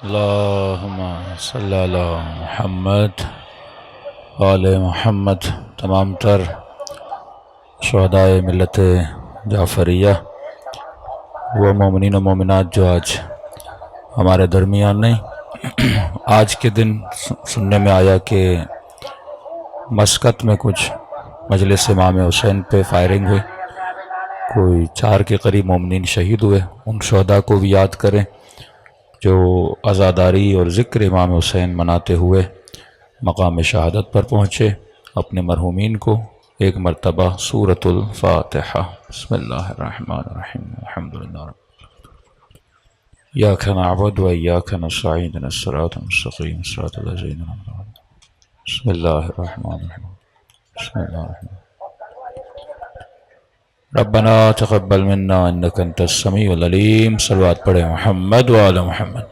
اللہم صلی علی محمد آل محمد۔ تمام تر شہدائے ملت جعفریہ وہ مومنین و مومنات جو آج ہمارے درمیان نہیں، آج کے دن سننے میں آیا کہ مسقط میں کچھ مجلس امام حسین پہ فائرنگ ہوئی، کوئی 4 کے قریب مومنین شہید ہوئے۔ ان شہداء کو بھی یاد کریں جو عزاداری اور ذکر امام حسین مناتے ہوئے مقام شہادت پر پہنچے۔ اپنے مرحومین کو ایک مرتبہ سورۃ الفاتحہ۔ بسم اللہ الرحمن الرحیم، الحمدللہ ایاک نعبد و ایاک نستعین، اہدنا الصراط المستقیم، صراط الذین انعمت علیہم۔ بسم اللہ الرحمن الرحیم، بسم اللہ الرحمن ربنا تقبل منا انک انت السمیع العلیم۔ صلوات پڑھے محمد و آل محمد۔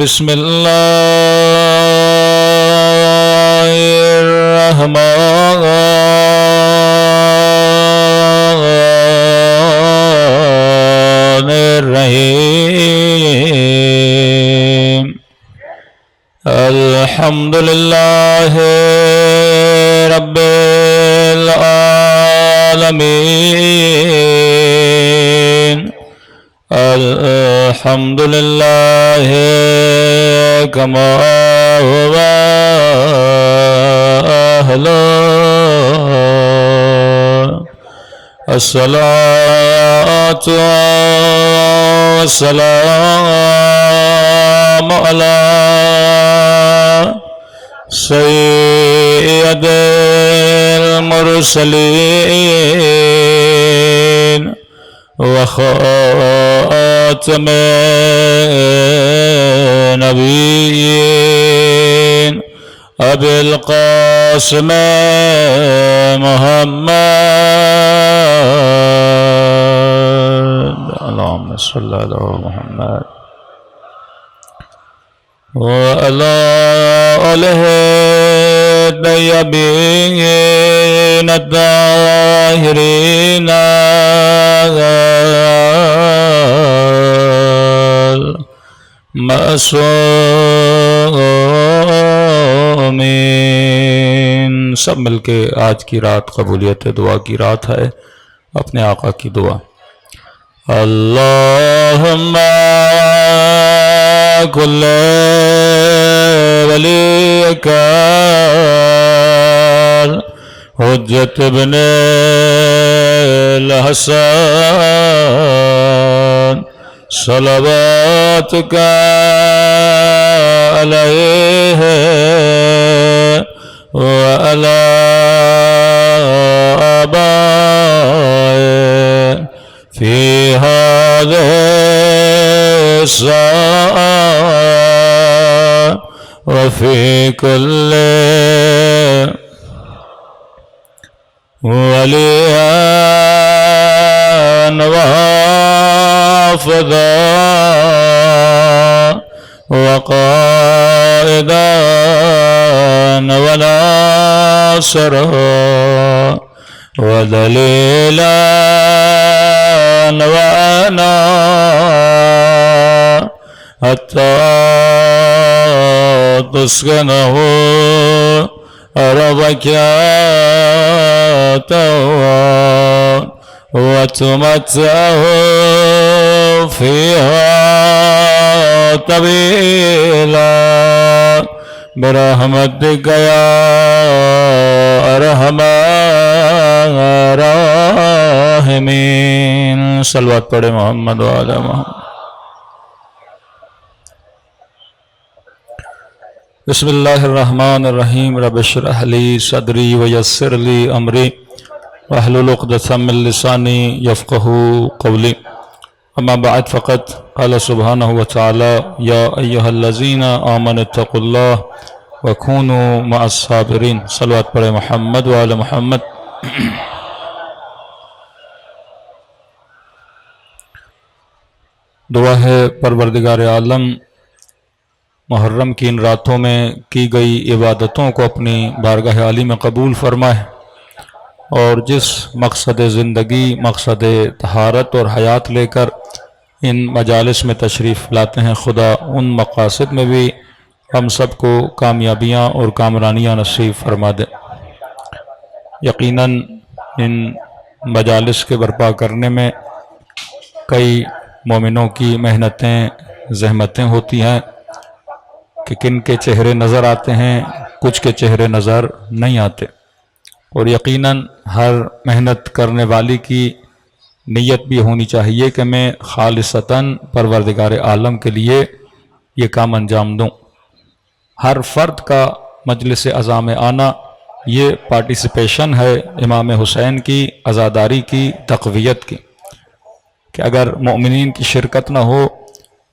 بسم اللہ الرحمن الرحیم۔ الحمدللہ رب العالمین، الحمدللہ کما هو أهله، الصلاة والسلام على سید المرسلین وخاتم النبیین ابی القاسم محمد، اللہم صلی علی محمد وعلى آلہ الطیبین الطاہرین المعصومین۔ سب مل کے آج کی رات قبولیت دعا کی رات ہے، اپنے آقا کی دعا۔ اللہم کل ولیک حجت ابن الحسن صلواتک علیہ وعلی آبائہ فی هذه الساعة وفي كل وليا وحافظا وقائدا وناصرا ودليلا وانا حتى تسكنه أرضك وتمتعه فيها طويلا برحمتك يا أرحم الراحمين۔ صلوات پڑھے محمد و آل محمد۔ بسم اللہ الرحمن الرحیم، رب اشرح لی صدری ویسر لی امری واحلل عقدۃ من لسانی یفقہوا قولی، اما بعد فقط قال سبحانہ وتعالی یا ایہا الذین آمنوا اتقوا اللہ وکونوا مع الصابرین۔ صلوات پڑھے محمد و آل محمد۔ دعا ہے پروردگار عالم محرم کی ان راتوں میں کی گئی عبادتوں کو اپنی بارگاہ عالی میں قبول فرمائے، اور جس مقصد زندگی، مقصد طہارت اور حیات لے کر ان مجالس میں تشریف لاتے ہیں، خدا ان مقاصد میں بھی ہم سب کو کامیابیاں اور کامرانیاں نصیب فرما دے۔ یقیناً ان مجالس کے برپا کرنے میں کئی مومنوں کی محنتیں، زحمتیں ہوتی ہیں کہ کن کے چہرے نظر آتے ہیں، کچھ کے چہرے نظر نہیں آتے، اور یقیناً ہر محنت کرنے والی کی نیت بھی ہونی چاہیے کہ میں خالصتاً پروردگار عالم کے لیے یہ کام انجام دوں۔ ہر فرد کا مجلس عزا میں آنا یہ پارٹیسپیشن ہے امام حسین کی عزاداری کی، تقویت کی، کہ اگر مومنین کی شرکت نہ ہو،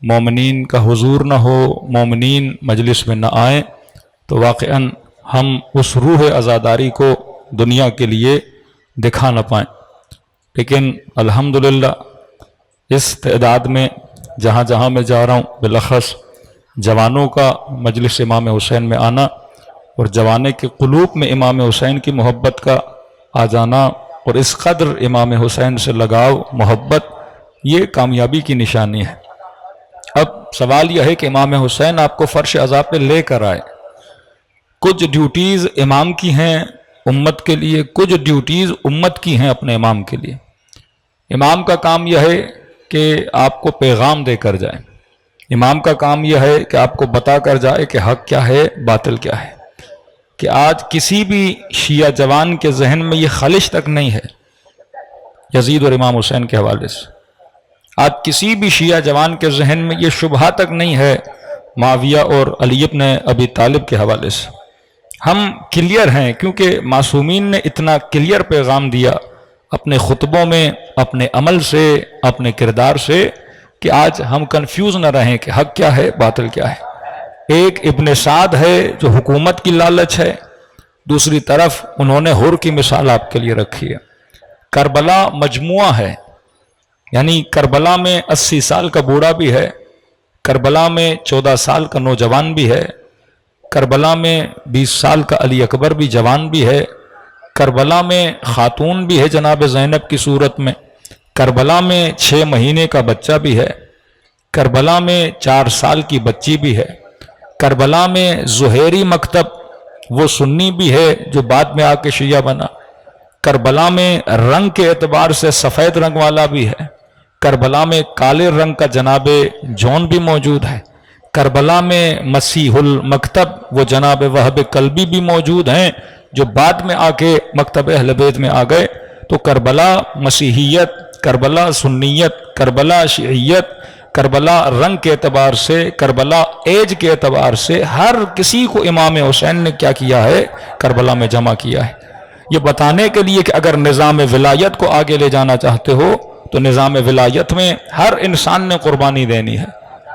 مومنین کا حضور نہ ہو، مومنین مجلس میں نہ آئیں، تو واقعاً ہم اس روح عزاداری کو دنیا کے لیے دکھا نہ پائیں۔ لیکن الحمدللہ اس تعداد میں جہاں جہاں میں جا رہا ہوں، بالاخص جوانوں کا مجلس امام حسین میں آنا اور جوانے کے قلوب میں امام حسین کی محبت کا آ جانا اور اس قدر امام حسین سے لگاؤ، محبت، یہ کامیابی کی نشانی ہے۔ اب سوال یہ ہے کہ امام حسین آپ کو فرش عزا پہ لے کر آئے۔ کچھ ڈیوٹیز امام کی ہیں امت کے لیے، کچھ ڈیوٹیز امت کی ہیں اپنے امام کے لیے۔ امام کا کام یہ ہے کہ آپ کو پیغام دے کر جائے، امام کا کام یہ ہے کہ آپ کو بتا کر جائے کہ حق کیا ہے، باطل کیا ہے۔ کہ آج کسی بھی شیعہ جوان کے ذہن میں یہ خلش تک نہیں ہے یزید اور امام حسین کے حوالے سے، آج کسی بھی شیعہ جوان کے ذہن میں یہ شبہہ تک نہیں ہے معاویہ اور علی ابن ابی طالب کے حوالے سے۔ ہم کلیئر ہیں، کیونکہ معصومین نے اتنا کلیئر پیغام دیا اپنے خطبوں میں، اپنے عمل سے، اپنے کردار سے، کہ آج ہم کنفیوز نہ رہیں کہ حق کیا ہے، باطل کیا ہے۔ ایک ابن سعد ہے جو حکومت کی لالچ ہے، دوسری طرف انہوں نے حر کی مثال آپ کے لیے رکھی ہے۔ کربلا مجموعہ ہے، یعنی کربلا میں 80 سال کا بوڑھا بھی ہے، کربلا میں 14 سال کا نوجوان بھی ہے، کربلا میں 20 سال کا علی اکبر بھی جوان بھی ہے، کربلا میں خاتون بھی ہے جناب زینب کی صورت میں، کربلا میں 6 مہینے کا بچہ بھی ہے، کربلا میں 4 سال کی بچی بھی ہے، کربلا میں زہیری مکتب وہ سنی بھی ہے جو بعد میں آ کے شیعہ بنا، کربلا میں رنگ کے اعتبار سے سفید رنگ والا بھی ہے، کربلا میں کالے رنگ کا جناب جون بھی موجود ہے، کربلا میں مسیح المکتب وہ جناب وہب قلبی بھی موجود ہیں جو بعد میں آ کے مکتب اہل بیت میں آ گئے۔ تو کربلا مسیحیت، کربلا سنیت، کربلا شیعیت، کربلا رنگ کے اعتبار سے، کربلا ایج کے اعتبار سے، ہر کسی کو امام حسین نے کیا کیا ہے، کربلا میں جمع کیا ہے۔ یہ بتانے کے لیے کہ اگر نظام ولایت کو آگے لے جانا چاہتے ہو تو نظام ولایت میں ہر انسان نے قربانی دینی ہے۔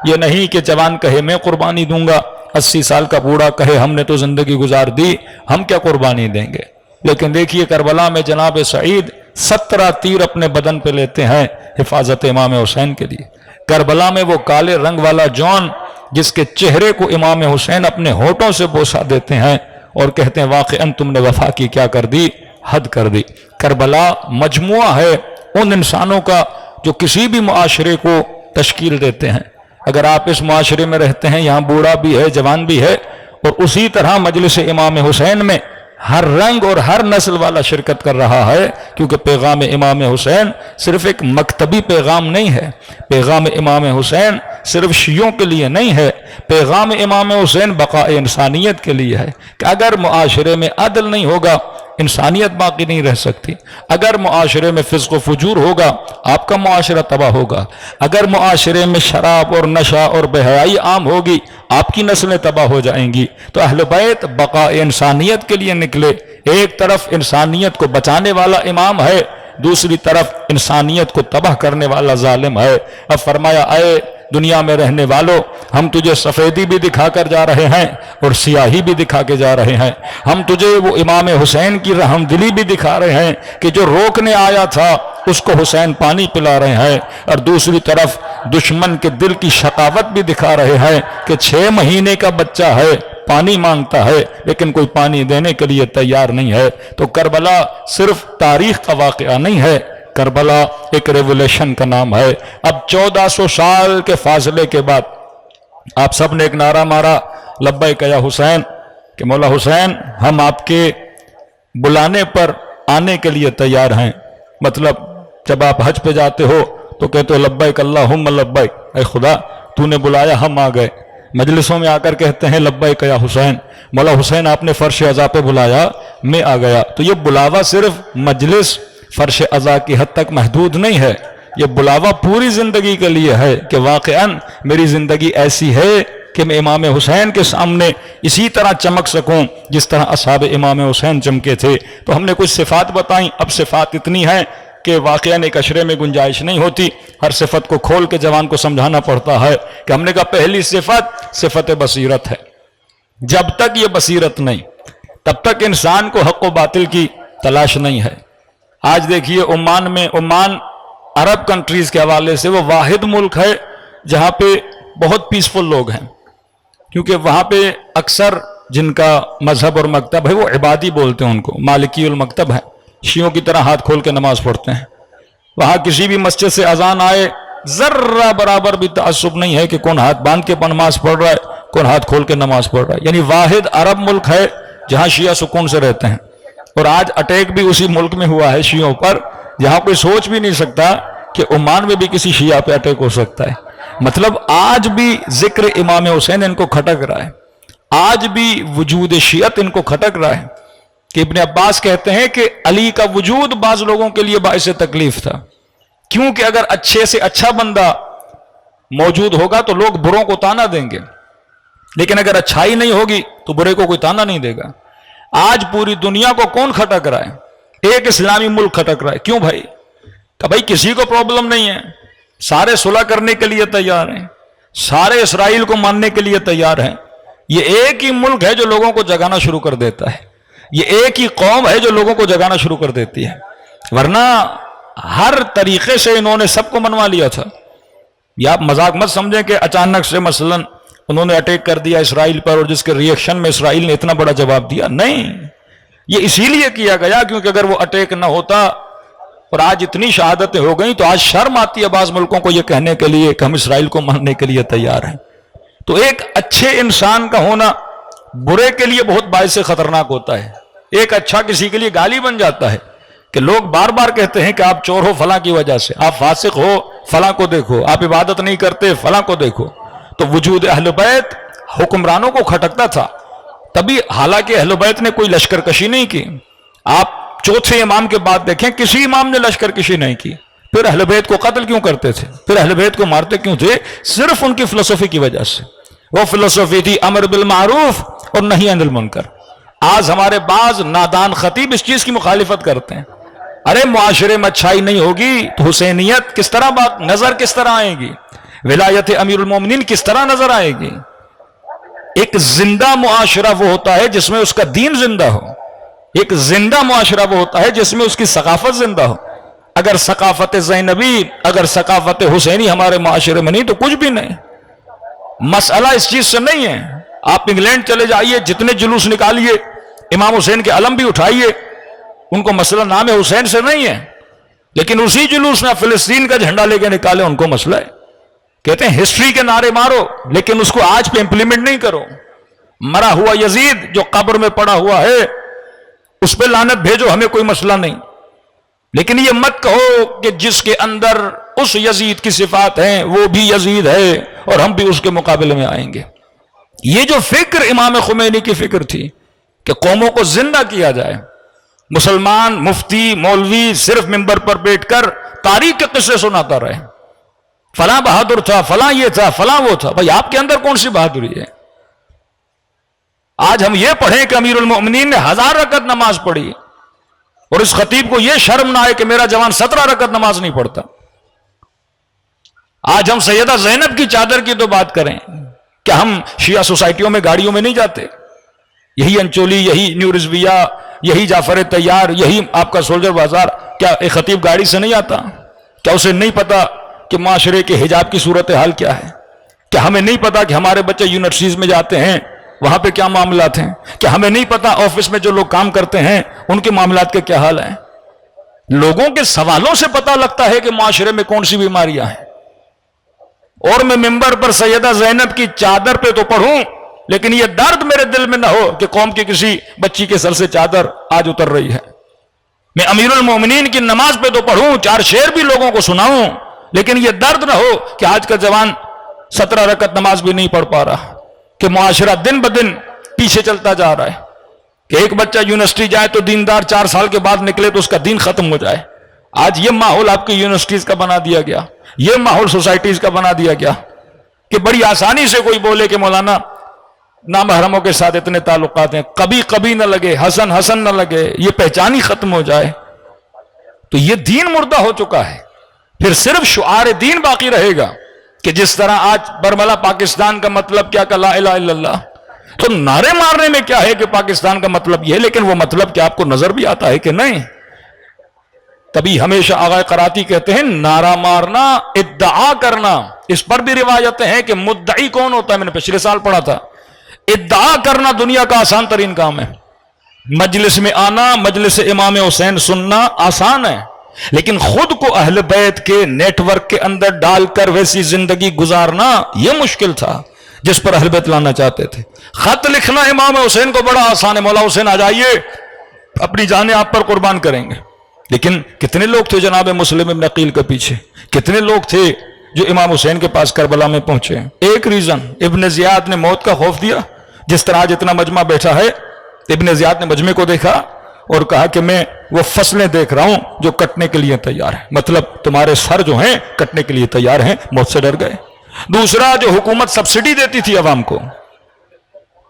یہ نہیں کہ جوان کہے میں قربانی دوں گا، 80 سال کا بوڑھا کہے ہم نے تو زندگی گزار دی، ہم کیا قربانی دیں گے۔ لیکن دیکھیے کربلا میں جناب سعید 17 تیر اپنے بدن پہ لیتے ہیں حفاظت امام حسین کے لیے۔ کربلا میں وہ کالے رنگ والا جون جس کے چہرے کو امام حسین اپنے ہونٹوں سے بوسا دیتے ہیں اور کہتے ہیں واقعاً تم نے وفا کی کیا کر دی، حد کر دی۔ کربلا مجموعہ ہے ان انسانوں کا جو کسی بھی معاشرے کو تشکیل دیتے ہیں۔ اگر آپ اس معاشرے میں رہتے ہیں، یہاں بوڑھا بھی ہے، جوان بھی ہے، اور اسی طرح مجلس امام حسین میں ہر رنگ اور ہر نسل والا شرکت کر رہا ہے، کیونکہ پیغام امام حسین صرف ایک مکتبی پیغام نہیں ہے، پیغام امام حسین صرف شیعوں کے لیے نہیں ہے، پیغام امام حسین بقاء انسانیت کے لیے ہے کہ اگر معاشرے میں عدل نہیں ہوگا انسانیت باقی نہیں رہ سکتی، اگر معاشرے میں فسق و فجور ہوگا آپ کا معاشرہ تباہ ہوگا، اگر معاشرے میں شراب اور نشہ اور بے حیائی عام ہوگی آپ کی نسلیں تباہ ہو جائیں گی۔ تو اہل بیت بقاء انسانیت کے لیے نکلے، ایک طرف انسانیت کو بچانے والا امام ہے، دوسری طرف انسانیت کو تباہ کرنے والا ظالم ہے۔ اب فرمایا اے دنیا میں رہنے والوں، ہم تجھے سفیدی بھی دکھا کر جا رہے ہیں اور سیاہی بھی دکھا کے جا رہے ہیں، ہم تجھے وہ امام حسین کی رحم دلی بھی دکھا رہے ہیں کہ جو روکنے آیا تھا اس کو حسین پانی پلا رہے ہیں، اور دوسری طرف دشمن کے دل کی شقاوت بھی دکھا رہے ہیں کہ 6 مہینے کا بچہ ہے پانی مانگتا ہے لیکن کوئی پانی دینے کے لیے تیار نہیں ہے۔ تو کربلا صرف تاریخ کا واقعہ نہیں ہے، کربلا ایک ریولیشن کا نام ہے۔ اب 1400 سال کے فاصلے کے بعد آپ سب نے ایک نعرہ مارا لبیک یا حسین، کہ مولا حسین ہم آپ کے بلانے پر آنے کے لیے تیار ہیں۔ مطلب جب آپ حج پہ جاتے ہو تو کہتے ہو لبیک اللہم لبیک، اے خدا تو نے بلایا ہم آ گئے۔ مجلسوں میں آ کر کہتے ہیں لبیک یا حسین، مولا حسین آپ نے فرش عزا پہ بلایا میں آ گیا۔ تو یہ بلاوا صرف مجلس فرش عزا کی حد تک محدود نہیں ہے، یہ بلاوا پوری زندگی کے لیے ہے کہ واقعاً میری زندگی ایسی ہے کہ میں امام حسین کے سامنے اسی طرح چمک سکوں جس طرح اصحاب امام حسین چمکے تھے۔ تو ہم نے کچھ صفات بتائیں، اب صفات اتنی ہیں کہ واقعاً ایک اشرے میں گنجائش نہیں ہوتی، ہر صفت کو کھول کے جوان کو سمجھانا پڑتا ہے کہ ہم نے کہا پہلی صفت بصیرت ہے۔ جب تک یہ بصیرت نہیں تب تک انسان کو حق و باطل کی تلاش نہیں ہے۔ آج دیکھیے عمان میں، عمان عرب کنٹریز کے حوالے سے وہ واحد ملک ہے جہاں پہ بہت پیسفل لوگ ہیں، کیونکہ وہاں پہ اکثر جن کا مذہب اور مکتب ہے وہ عبادی بولتے ہیں، ان کو مالکی المکتب ہے، شیعوں کی طرح ہاتھ کھول کے نماز پڑھتے ہیں۔ وہاں کسی بھی مسجد سے اذان آئے ذرہ برابر بھی تعصب نہیں ہے کہ کون ہاتھ باندھ کے نماز پڑھ رہا ہے، کون ہاتھ کھول کے نماز پڑھ رہا ہے۔ یعنی واحد عرب ملک ہے جہاں شیعہ سکون سے رہتے ہیں، اور آج اٹیک بھی اسی ملک میں ہوا ہے شیعوں پر، جہاں کوئی سوچ بھی نہیں سکتا کہ عمان میں بھی کسی شیعہ پہ اٹیک ہو سکتا ہے۔ مطلب آج بھی ذکر امام حسین ان کو کھٹک رہا ہے، آج بھی وجود شیعت ان کو کھٹک رہا ہے، کہ ابن عباس کہتے ہیں کہ علی کا وجود بعض لوگوں کے لیے باعث تکلیف تھا، کیونکہ اگر اچھے سے اچھا بندہ موجود ہوگا تو لوگ بروں کو تانا دیں گے، لیکن اگر اچھائی نہیں ہوگی تو برے کو کوئی تانا نہیں دے گا۔ آج پوری دنیا کو کون کھٹک رہا ہے؟ ایک اسلامی ملک کھٹک رہا ہے۔ کیوں بھائی؟ کہ بھائی کسی کو پرابلم نہیں ہے، سارے صلح کرنے کے لیے تیار ہیں، سارے اسرائیل کو ماننے کے لیے تیار ہیں۔ یہ ایک ہی ملک ہے جو لوگوں کو جگانا شروع کر دیتا ہے، یہ ایک ہی قوم ہے جو لوگوں کو جگانا شروع کر دیتی ہے، ورنہ ہر طریقے سے انہوں نے سب کو منوا لیا تھا۔ یہ آپ مذاق مت سمجھیں کہ اچانک سے مثلا انہوں نے اٹیک کر دیا اسرائیل پر اور جس کے ریئیکشن میں اسرائیل نے اتنا بڑا جواب دیا، نہیں، یہ اسی لیے کیا گیا کیونکہ اگر وہ اٹیک نہ ہوتا اور آج اتنی شہادتیں ہو گئیں تو آج شرم آتی ہے بعض ملکوں کو یہ کہنے کے لیے کہ ہم اسرائیل کو ماننے کے لیے تیار ہیں۔ تو ایک اچھے انسان کا ہونا برے کے لیے بہت باعث خطرناک ہوتا ہے۔ ایک اچھا کسی کے لیے گالی بن جاتا ہے کہ لوگ بار بار کہتے ہیں کہ آپ چور ہو فلاں کی وجہ سے، آپ فاسق ہو فلاں کو دیکھو، آپ عبادت نہیں کرتے فلاں کو دیکھو۔ تو وجود اہل بیت حکمرانوں کو کھٹکتا تھا، تبھی حالانکہ اہل بیت نے کوئی لشکر کشی نہیں کی۔ آپ چوتھے امام کے بعد دیکھیں کسی امام نے لشکر کشی نہیں کی، پھر اہل بیت کو قتل کیوں کرتے تھے، پھر اہل بیت کو مارتے کیوں تھے؟ صرف ان کی فلسفی کی وجہ سے۔ وہ فلسفی تھی امر بالمعروف اور نہی عن المنکر۔ آج ہمارے بعض نادان خطیب اس چیز کی مخالفت کرتے ہیں، ارے معاشرے میں اچھائی نہیں ہوگی تو حسینیت کس طرح نظر کس طرح آئے گی، ولایت امیر المومنین کس طرح نظر آئے گی؟ ایک زندہ معاشرہ وہ ہوتا ہے جس میں اس کا دین زندہ ہو، ایک زندہ معاشرہ وہ ہوتا ہے جس میں اس کی ثقافت زندہ ہو۔ اگر ثقافت زینبی، اگر ثقافت حسینی ہمارے معاشرے میں نہیں تو کچھ بھی نہیں۔ مسئلہ اس چیز سے نہیں ہے، آپ انگلینڈ چلے جائیے، جتنے جلوس نکالیے، امام حسین کے علم بھی اٹھائیے، ان کو مسئلہ نام حسین سے نہیں ہے، لیکن اسی جلوس میں فلسطین کا جھنڈا لے کے نکالے ان کو مسئلہ ہے۔ کہتے ہیں ہسٹری کے نعرے مارو لیکن اس کو آج پہ امپلیمنٹ نہیں کرو۔ مرا ہوا یزید جو قبر میں پڑا ہوا ہے اس پہ لعنت بھیجو، ہمیں کوئی مسئلہ نہیں، لیکن یہ مت کہو کہ جس کے اندر اس یزید کی صفات ہیں وہ بھی یزید ہے اور ہم بھی اس کے مقابلے میں آئیں گے۔ یہ جو فکر امام خمینی کی فکر تھی کہ قوموں کو زندہ کیا جائے، مسلمان مفتی مولوی صرف ممبر پر بیٹھ کر تاریخ کے قصے سناتا رہے، فلاں بہادر تھا، فلاں یہ تھا، فلاں وہ تھا۔ بھائی آپ کے اندر کون سی بہادری ہے؟ آج ہم یہ پڑھیں کہ امیر المؤمنین نے 1000 رکعت نماز پڑھی اور اس خطیب کو یہ شرم نہ آئے کہ میرا جوان 17 رکعت نماز نہیں پڑھتا۔ آج ہم سیدہ زینب کی چادر کی تو بات کریں، کیا ہم شیعہ سوسائٹیوں میں گاڑیوں میں نہیں جاتے؟ یہی انچولی، یہی نیو رضویہ، یہی جعفر طیار، یہی آپ کا سولجر بازار، کیا ایک خطیب گاڑی سے نہیں آتا؟ کیا اسے نہیں پتا کہ معاشرے کے حجاب کی صورتحال کیا ہے؟ کیا ہمیں نہیں پتا کہ ہمارے بچے یونیورسٹیز میں جاتے ہیں وہاں پہ کیا معاملات ہیں؟ کہ ہمیں نہیں پتا آفس میں جو لوگ کام کرتے ہیں ان کے معاملات کا کیا حال ہے؟ لوگوں کے سوالوں سے پتا لگتا ہے کہ معاشرے میں کون سی بیماریاں ہیں. اور میں ممبر پر سیدہ زینب کی چادر پہ تو پڑھوں، لیکن یہ درد میرے دل میں نہ ہو کہ قوم کی کسی بچی کے سر سے چادر آج اتر رہی ہے. میں امیر المومنین کی نماز پہ تو پڑھوں، 4 شعر بھی لوگوں کو سناؤں، لیکن یہ درد نہ ہو کہ آج کا جوان 17 رکعت نماز بھی نہیں پڑھ پا رہا، کہ معاشرہ دن بدن پیچھے چلتا جا رہا ہے. کہ ایک بچہ یونیورسٹی جائے تو دیندار 4 سال کے بعد نکلے تو اس کا دین ختم ہو جائے. آج یہ ماحول آپ کی یونیورسٹیز کا بنا دیا گیا، یہ ماحول سوسائٹیز کا بنا دیا گیا کہ بڑی آسانی سے کوئی بولے کہ مولانا نامحرموں کے ساتھ اتنے تعلقات ہیں، کبھی کبھی نہ لگے، حسن حسن نہ لگے، یہ پہچان ہی ختم ہو جائے. تو یہ دین مردہ ہو چکا ہے. پھر صرف شعار دین باقی رہے گا کہ جس طرح آج برملا پاکستان کا مطلب کیا کہ لا الہ الا اللہ، تو نعرے مارنے میں کیا ہے کہ پاکستان کا مطلب یہ ہے، لیکن وہ مطلب کیا آپ کو نظر بھی آتا ہے کہ نہیں؟ تبھی ہمیشہ آغا قراتی کہتے ہیں نعرہ مارنا، ادعا کرنا. اس پر بھی روایتیں ہیں کہ مدعی کون ہوتا ہے، میں نے پچھلے سال پڑھا تھا. ادعا کرنا دنیا کا آسان ترین کام ہے. مجلس میں آنا، مجلس امام حسین سننا آسان ہے، لیکن خود کو اہل بیت کے نیٹ ورک کے اندر ڈال کر ویسی زندگی گزارنا یہ مشکل تھا جس پر اہل بیت لانا چاہتے تھے. خط لکھنا امام حسین کو بڑا آسان ہے، مولا حسین آ جائیے، اپنی جانیں آپ پر قربان کریں گے. لیکن کتنے لوگ تھے جناب مسلم ابن عقیل کے پیچھے؟ کتنے لوگ تھے جو امام حسین کے پاس کربلا میں پہنچے؟ ایک ریزن، ابن زیاد نے موت کا خوف دیا. جس طرح آج اتنا مجمع بیٹھا ہے، ابن زیاد نے مجمع کو دیکھا اور کہا کہ میں وہ فصلیں دیکھ رہا ہوں جو کٹنے کے لیے تیار ہیں، مطلب تمہارے سر جو ہیں کٹنے کے لیے تیار ہیں. موت سے ڈر گئے. دوسرا، جو حکومت سبسڈی دیتی تھی عوام کو،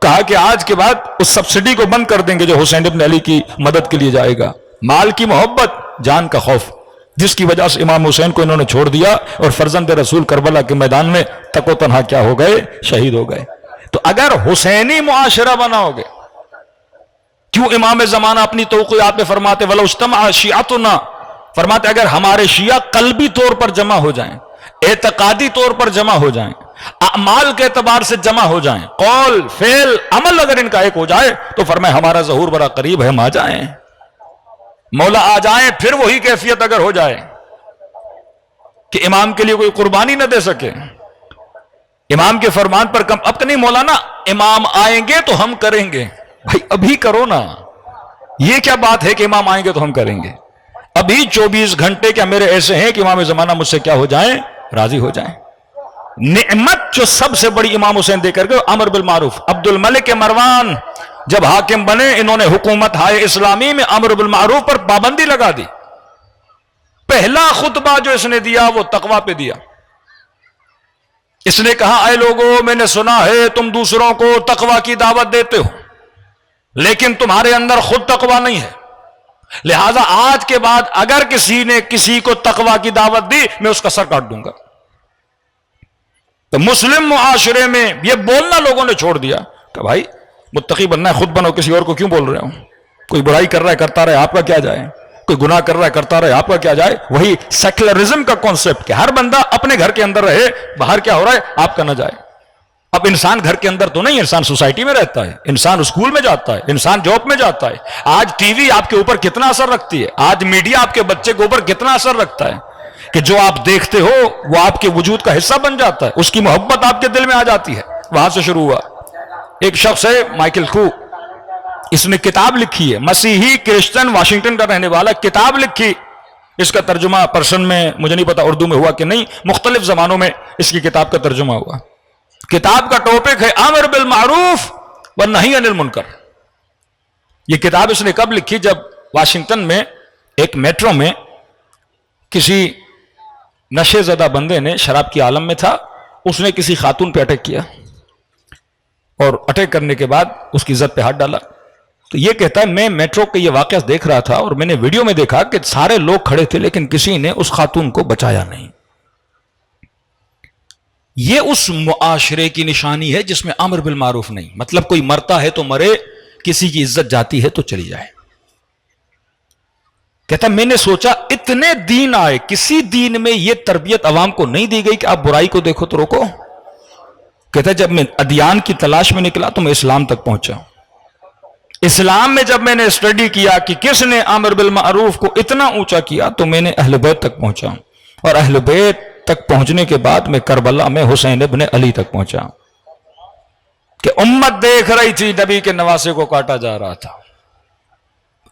کہا کہ آج کے بعد اس سبسڈی کو بند کر دیں گے جو حسین ابن علی کی مدد کے لیے جائے گا. مال کی محبت، جان کا خوف، جس کی وجہ سے امام حسین کو انہوں نے چھوڑ دیا اور فرزند رسول کربلا کے میدان میں تک و تنہا کیا ہو گئے؟ شہید ہو گئے. تو اگر حسینی معاشرہ بناؤ گے، کیوں امام زمانہ اپنی توقیات میں فرماتے وَلَوْ اجْتَمَعَ شِيَعَتُنَا، فرماتے اگر ہمارے شیعہ قلبی طور پر جمع ہو جائیں، اعتقادی طور پر جمع ہو جائیں، اعمال کے اعتبار سے جمع ہو جائیں، قول فعل عمل اگر ان کا ایک ہو جائے، تو فرمائے ہمارا ظہور بڑا قریب ہے، ہم آ جائیں، مولا آ جائیں. پھر وہی کیفیت اگر ہو جائے کہ امام کے لیے کوئی قربانی نہ دے سکے، امام کے فرمان پر کم، اب تو نہیں مولانا امام آئیں گے تو ہم کریں گے. بھائی ابھی کرو نا، یہ کیا بات ہے کہ امام آئیں گے تو ہم کریں گے؟ ابھی 24 گھنٹے کیا میرے ایسے ہیں کہ امام زمانہ مجھ سے کیا ہو جائیں؟ راضی ہو جائیں. نعمت جو سب سے بڑی امام حسین دے کر گئے، امر بالمعروف. عبد الملک مروان جب حاکم بنے، انہوں نے حکومت ہائے اسلامی میں امر بالمعروف پر پابندی لگا دی. پہلا خطبہ جو اس نے دیا وہ تقوی پہ دیا. اس نے کہا اے لوگوں، میں نے سنا ہے تم دوسروں کو تقوی کی دعوت دیتے ہو، لیکن تمہارے اندر خود تقوی نہیں ہے، لہذا آج کے بعد اگر کسی نے کسی کو تقوی کی دعوت دی، میں اس کا سر کاٹ دوں گا. تو مسلم معاشرے میں یہ بولنا لوگوں نے چھوڑ دیا کہ بھائی متقی بننا ہے، خود بنو، کسی اور کو کیوں بول رہے ہو؟ کوئی برائی کر رہا ہے کرتا رہے، آپ کا کیا جائے؟ کوئی گناہ کر رہا ہے کرتا رہے، آپ کا کیا جائے؟ وہی سیکولرزم کا کانسیپٹ کہ ہر بندہ اپنے گھر کے اندر رہے، باہر کیا ہو رہا ہے آپ کا نہ جائے. اب انسان گھر کے اندر تو نہیں، انسان سوسائٹی میں رہتا ہے، انسان اسکول میں جاتا ہے، انسان جاب میں جاتا ہے. آج ٹی وی آپ کے اوپر کتنا اثر رکھتی ہے، آج میڈیا آپ کے بچے کے اوپر کتنا اثر رکھتا ہے کہ جو آپ دیکھتے ہو وہ آپ کے وجود کا حصہ بن جاتا ہے، اس کی محبت آپ کے دل میں آ جاتی ہے. وہاں سے شروع ہوا. ایک شخص ہے مائیکل کو، اس نے کتاب لکھی ہے، مسیحی کرسچن واشنگٹن کا رہنے والا، کتاب لکھی. اس کا ترجمہ پرشن میں مجھے نہیں پتا اردو میں ہوا کہ نہیں، مختلف زبانوں میں اس کی کتاب کا ترجمہ ہوا. کتاب کا ٹاپک ہے امر بالمعروف والنہی عن المنکر. یہ کتاب اس نے کب لکھی؟ جب واشنگٹن میں ایک میٹرو میں کسی نشے زدہ بندے نے، شراب کی عالم میں تھا، اس نے کسی خاتون پہ اٹیک کیا اور اٹیک کرنے کے بعد اس کی عزت پہ ہاتھ ڈالا. تو یہ کہتا ہے میں میٹرو کے یہ واقعہ دیکھ رہا تھا اور میں نے ویڈیو میں دیکھا کہ سارے لوگ کھڑے تھے لیکن کسی نے اس خاتون کو بچایا نہیں. یہ اس معاشرے کی نشانی ہے جس میں امر بالمعروف نہیں، مطلب کوئی مرتا ہے تو مرے، کسی کی عزت جاتی ہے تو چلی جائے. کہتا میں نے سوچا اتنے دین آئے، کسی دین میں یہ تربیت عوام کو نہیں دی گئی کہ آپ برائی کو دیکھو تو روکو. کہتا ہے جب میں ادیان کی تلاش میں نکلا تو میں اسلام تک پہنچا. اسلام میں جب میں نے اسٹڈی کیا کہ کس نے امر بالمعروف کو اتنا اونچا کیا تو میں نے اہل بیت تک پہنچا, اور اہل بیت تک پہنچنے کے بعد میں کربلا میں حسین ابن علی تک پہنچا کہ امت دیکھ رہی تھی نبی کے نواسے کو کاٹا جا رہا تھا,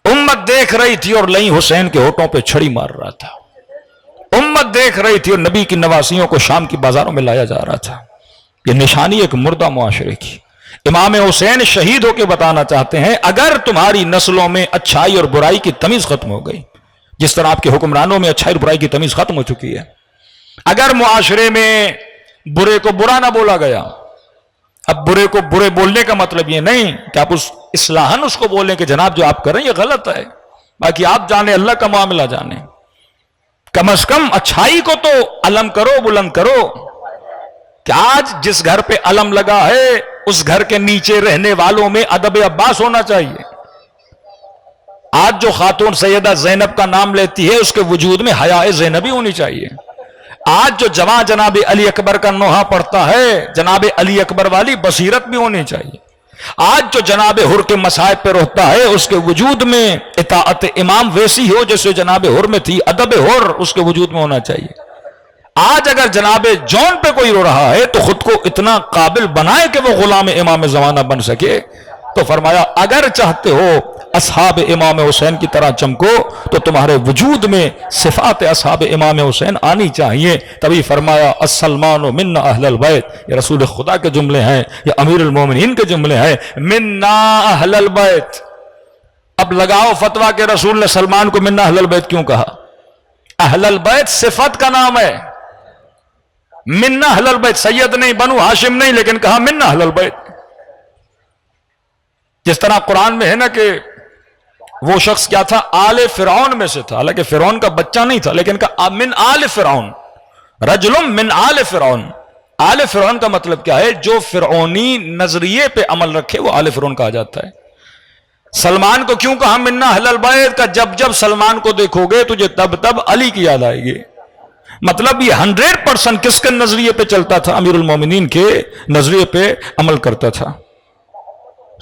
امت دیکھ رہی تھی اور لئی حسین کے ہونٹوں پہ چھڑی مار رہا تھا, امت دیکھ رہی تھی اور نبی کی نواسیوں کو شام کی بازاروں میں لایا جا رہا تھا. یہ نشانی ایک مردہ معاشرے کی. امام حسین شہید ہو کے بتانا چاہتے ہیں اگر تمہاری نسلوں میں اچھائی اور برائی کی تمیز ختم ہو گئی, جس طرح آپ کے حکمرانوں میں اچھائی اور برائی کی تمیز ختم ہو چکی ہے, اگر معاشرے میں برے کو برا نہ بولا گیا, اب برے کو برے بولنے کا مطلب یہ نہیں کہ آپ اصلاحاً اس کو بولیں کہ جناب جو آپ کر رہے ہیں یہ غلط ہے, باقی آپ جانیں اللہ کا معاملہ جانیں, کم از کم اچھائی کو تو علم کرو, بلند کرو. کہ آج جس گھر پہ علم لگا ہے اس گھر کے نیچے رہنے والوں میں ادب عباس ہونا چاہیے. آج جو خاتون سیدہ زینب کا نام لیتی ہے اس کے وجود میں حیاء زینبی ہونی چاہیے. آج جو جوان جناب علی اکبر کا نوحہ پڑھتا ہے جناب علی اکبر والی بصیرت بھی ہونی چاہیے. آج جو جناب حر کے مصائب پہ روتا ہے اس کے وجود میں اطاعت امام ویسی ہو جیسے جناب حر میں تھی, ادب حر اس کے وجود میں ہونا چاہیے. آج اگر جناب جون پہ کوئی رو رہا ہے تو خود کو اتنا قابل بنائے کہ وہ غلام امام زمانہ بن سکے. تو فرمایا اگر چاہتے ہو اصحاب امام حسین کی طرح چمکو تو تمہارے وجود میں صفات اصحاب امام حسین آنی چاہیے. تبھی فرمایا السلمان منا اہل البیت, یہ رسول خدا کے جملے ہیں, یہ امیر المومنین کے جملے ہیں, منا اہل البیت. اب لگاؤ فتویٰ کہ رسول نے سلمان کو منا اہل البیت کیوں کہا؟ اہل البیت صفت کا نام ہے, منا اہل البیت, سید نہیں, بنو ہاشم نہیں, لیکن کہا منا اہل البیت. جس طرح قرآن میں ہے نا کہ وہ شخص کیا تھا, آل فرعون میں سے تھا, حالانکہ فرعون کا بچہ نہیں تھا, لیکن کہا من آل فرعون, رجل من آل فرعون. آل فرعون کا مطلب کیا ہے؟ جو فرعونی نظریے پہ عمل رکھے وہ آل فرعون کہا جاتا ہے. سلمان کو کیوں کہا منا اہل البیت کا؟ جب جب سلمان کو دیکھو گے تجھے تب تب علی کی یاد آئے گی. مطلب یہ 100% کس کے نظریے پہ چلتا تھا؟ امیر المومنین کے نظریے پہ عمل کرتا تھا.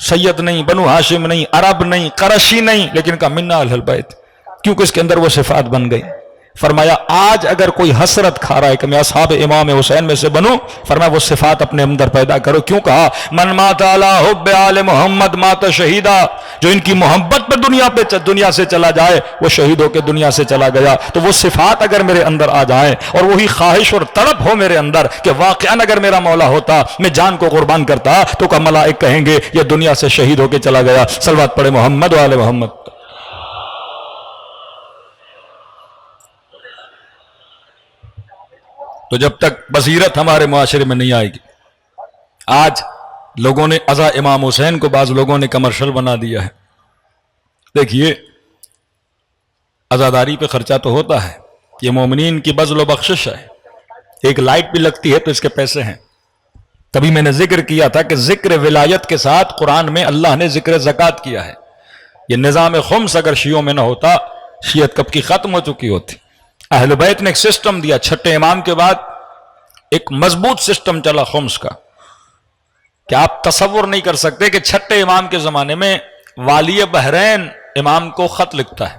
سید نہیں, بنو ہاشم نہیں, عرب نہیں, قرشی نہیں, لیکن کہا منا اہل البیت کیونکہ اس کے اندر وہ صفات بن گئی. فرمایا آج اگر کوئی حسرت کھا رہا ہے کہ میں اصحاب امام حسین میں سے بنوں, فرمایا وہ صفات اپنے اندر پیدا کرو. کیوں کہا من مات علی حب آل محمد مات شہیدا, جو ان کی محبت پہ دنیا سے چلا جائے وہ شہید ہو کے دنیا سے چلا گیا. تو وہ صفات اگر میرے اندر آ جائیں اور وہی خواہش اور طلب ہو میرے اندر کہ واقعاً اگر میرا مولا ہوتا میں جان کو قربان کرتا, تو کہ ملائک کہیں گے یہ دنیا سے شہید ہو کے چلا گیا. صلوات پڑھے محمد و آل محمد. تو جب تک بصیرت ہمارے معاشرے میں نہیں آئے گی, آج لوگوں نے ازا امام حسین کو بعض لوگوں نے کمرشل بنا دیا ہے. دیکھیے عزاداری پہ خرچہ تو ہوتا ہے, یہ مومنین کی بذل و بخشش ہے, ایک لائٹ بھی لگتی ہے تو اس کے پیسے ہیں. تبھی میں نے ذکر کیا تھا کہ ذکر ولایت کے ساتھ قرآن میں اللہ نے ذکر زکوٰۃ کیا ہے. یہ نظام خمس اگر شیعوں میں نہ ہوتا, شیعت کب کی ختم ہو چکی ہوتی. اہل بیت نے ایک سسٹم دیا, چھٹے امام کے بعد ایک مضبوط سسٹم چلا خمس کا, کہ آپ تصور نہیں کر سکتے کہ چھٹے امام کے زمانے میں والی بحرین امام کو خط لکھتا ہے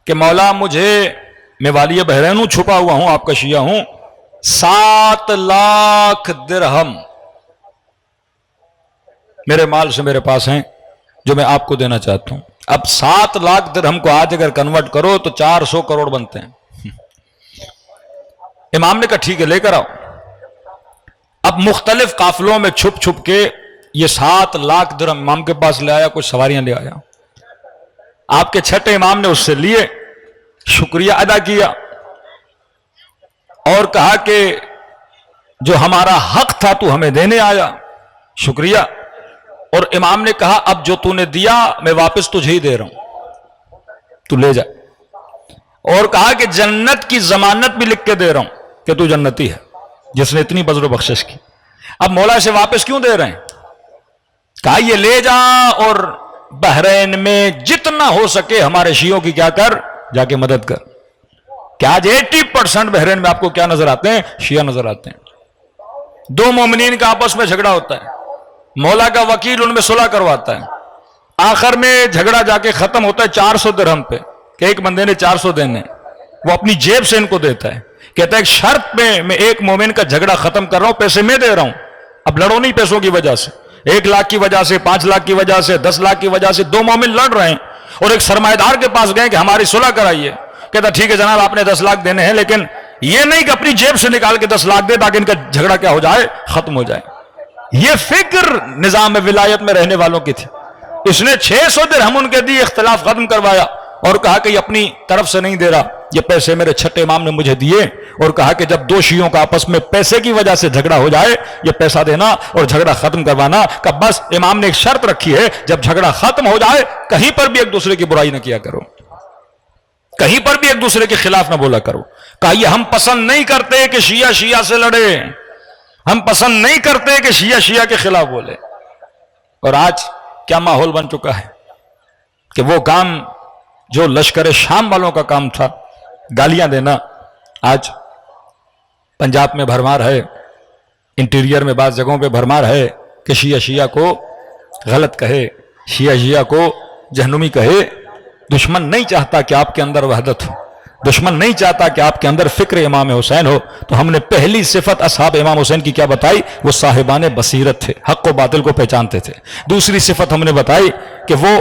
کہ مولا میں والی بحرین ہوں, چھپا ہوا ہوں, آپ کا شیعہ ہوں, 7 لاکھ درہم میرے مال سے میرے پاس ہیں جو میں آپ کو دینا چاہتا ہوں. اب 7 لاکھ درہم کو آج اگر کنورٹ کرو تو 400 کروڑ بنتے ہیں. امام نے کہا ٹھیک ہے لے کر آؤ. اب مختلف قافلوں میں چھپ چھپ کے یہ 7 لاکھ درہم امام کے پاس لے آیا, کچھ سواریاں لے آیا. آپ کے چھٹے امام نے اس سے لیے, شکریہ ادا کیا اور کہا کہ جو ہمارا حق تھا تو ہمیں دینے آیا, شکریہ. اور امام نے کہا اب جو تو نے دیا میں واپس تجھے ہی دے رہا ہوں, تو لے جا. اور کہا کہ جنت کی ضمانت بھی لکھ کے دے رہا ہوں کہ تو جنتی ہے جس نے اتنی بذل و بخشش کی. اب مولا سے واپس کیوں دے رہے ہیں؟ کہا یہ لے جا اور بحرین میں جتنا ہو سکے ہمارے شیعوں کی کیا کر, جا کے مدد کر. کہ آج 80% بحرین میں آپ کو کیا نظر آتے ہیں؟ شیعہ نظر آتے ہیں. دو مومنین کا آپس میں جھگڑا ہوتا ہے, مولا کا وکیل ان میں صلح کرواتا ہے, آخر میں جھگڑا جا کے ختم ہوتا ہے 400 درہم پہ کہ ایک بندے نے 400 دینے, وہ اپنی جیب سے ان کو دیتا ہے, کہتا ہے ایک شرط پہ میں ایک مومن کا جھگڑا ختم کر رہا ہوں, پیسے میں دے رہا ہوں, اب لڑو نہیں پیسوں کی وجہ سے, 1 لاکھ کی وجہ سے, 5 لاکھ کی وجہ سے, 10 لاکھ کی وجہ سے دو مومن لڑ رہے ہیں اور ایک سرمایہ دار کے پاس گئے کہ ہماری صلح کرائیے, کہتا ٹھیک ہے جناب آپ نے 10 لاکھ دینے ہیں, لیکن یہ نہیں کہ اپنی جیب سے نکال کے 10 لاکھ دے تاکہ ان کا جھگڑا کیا ہو جائے, ختم ہو جائے. یہ فکر نظام ولایت میں رہنے والوں کی تھی. اس نے 600 درہم ان کے دی, اختلاف ختم کروایا اور کہا کہ یہ اپنی طرف سے نہیں دے رہا, یہ پیسے میرے چھٹے امام نے مجھے دیے, اور کہا کہ جب دو شیعوں کا آپس میں پیسے کی وجہ سے جھگڑا ہو جائے یہ پیسہ دینا اور جھگڑا ختم کروانا. کہ بس امام نے ایک شرط رکھی ہے, جب جھگڑا ختم ہو جائے کہیں پر بھی ایک دوسرے کی برائی نہ کیا کرو, کہیں پر بھی ایک دوسرے کے خلاف نہ بولا کرو. کہا یہ ہم پسند نہیں کرتے کہ شیعہ شیعہ سے لڑے, ہم پسند نہیں کرتے کہ شیعہ شیعہ کے خلاف بولے. اور آج کیا ماحول بن چکا ہے کہ وہ کام جو لشکر شام والوں کا کام تھا, گالیاں دینا, آج پنجاب میں بھرمار ہے, انٹیریئر میں بعض جگہوں پہ بھرمار ہے کہ شیعہ شیعہ کو غلط کہے, شیعہ شیعہ کو جہنمی کہے. دشمن نہیں چاہتا کہ آپ کے اندر وحدت ہو, دشمن نہیں چاہتا کہ آپ کے اندر فکر امام حسین ہو. تو ہم نے پہلی صفت اصحاب امام حسین کی کیا بتائی؟ وہ صاحبان بصیرت تھے, حق و باطل کو پہچانتے تھے. دوسری صفت ہم نے بتائی کہ وہ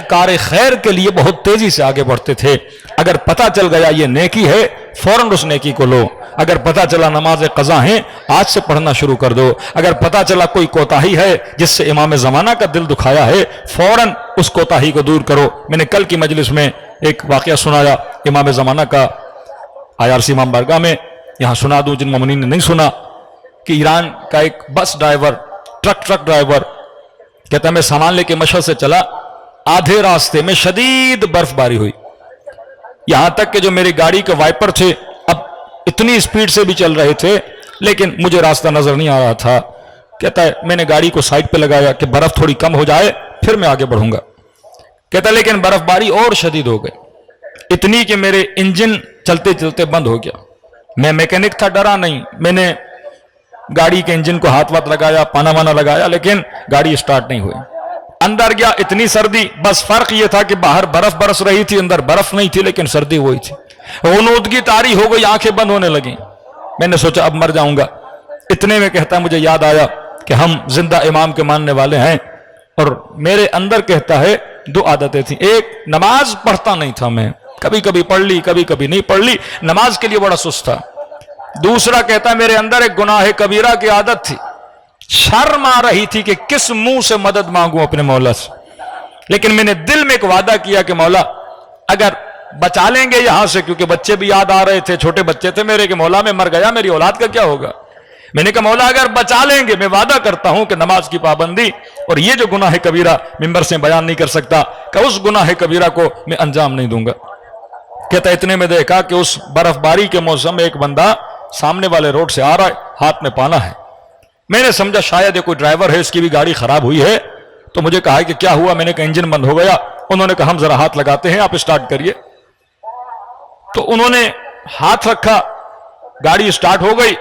کار خیر کے لیے بہت تیزی سے آگے بڑھتے تھے. اگر پتہ چل گیا یہ نیکی ہے فوراً اس نیکی کو لو, اگر پتہ چلا نماز قضا ہیں آج سے پڑھنا شروع کر دو, اگر پتہ چلا کوئی کوتاہی ہے جس سے امام زمانہ کا دل دکھایا ہے فوراً اس کوتاہی کو دور کرو. میں نے کل کی مجلس میں ایک واقعہ سنایا امام زمانہ کا, IRC امام بارگاہ میں, یہاں سنا دوں جن مومنین نے نہیں سنا, کہ ایران کا ایک بس ڈرائیور, ٹرک ڈرائیور کہتا ہے میں سامان لے کے مشہد سے چلا, آدھے راستے میں شدید برف باری ہوئی, یہاں تک کہ جو میری گاڑی کے وائپر تھے اب اتنی اسپیڈ سے بھی چل رہے تھے لیکن مجھے راستہ نظر نہیں آ رہا تھا. کہتا ہے میں نے گاڑی کو سائڈ پہ لگایا کہ برف تھوڑی کم ہو جائے پھر میں آگے بڑھوں گا. کہتا ہے لیکن برف باری اور شدید ہو گئی, اتنی کہ میرے انجن چلتے چلتے بند ہو گیا. میں میکینک تھا, ڈرا نہیں, میں نے گاڑی کے انجن کو ہاتھ لگایا, پانا وانا لگایا, لیکن گاڑی سٹارٹ نہیں ہوئی. اندر گیا, اتنی سردی, بس فرق یہ تھا کہ باہر برف برس رہی تھی, اندر برف نہیں تھی لیکن سردی وہی تھی. غنودگی طاری ہو گئی, آنکھیں بند ہونے لگیں. میں نے سوچا اب مر جاؤں گا. اتنے میں کہتا ہے مجھے یاد آیا کہ ہم زندہ امام کے ماننے والے ہیں, اور میرے اندر کہتا ہے دو عادتیں تھیں. ایک, نماز پڑھتا نہیں تھا میں, کبھی کبھی پڑھ لی کبھی کبھی نہیں پڑھ لی, نماز کے لیے بڑا سست تھا. دوسرا کہتا ہے میرے اندر ایک گناہ کبیرہ کی عادت تھی, شرم آ رہی تھی کہ کس منہ سے مدد مانگوں اپنے مولا سے. لیکن میں نے دل میں ایک وعدہ کیا کہ مولا اگر بچا لیں گے یہاں سے, کیونکہ بچے بھی یاد آ رہے تھے, چھوٹے بچے تھے میرے, کہ مولا میں مر گیا میری اولاد کا کیا ہوگا. میں نے کہا مولا اگر بچا لیں گے میں وعدہ کرتا ہوں کہ نماز کی پابندی اور یہ جو گناہ کبیرہ ممبر سے بیان نہیں کر سکتا, کہ اس گناہ کبیرہ کو میں انجام نہیں دوں گا. کہتا اتنے میں دیکھا کہ اس برف باری کے موسم میں ایک بندہ سامنے والے روڈ سے آ رہا ہے, ہاتھ میں پانا ہے. میں نے سمجھا شاید یہ کوئی ڈرائیور ہے, اس کی بھی گاڑی خراب ہوئی ہے. تو مجھے کہا کہ کیا ہوا, میں نے کہا انجن بند ہو گیا. انہوں نے کہا ہم ذرا ہاتھ لگاتے ہیں, آپ اسٹارٹ کریے. تو انہوں نے ہاتھ رکھا, گاڑی سٹارٹ ہو گئی.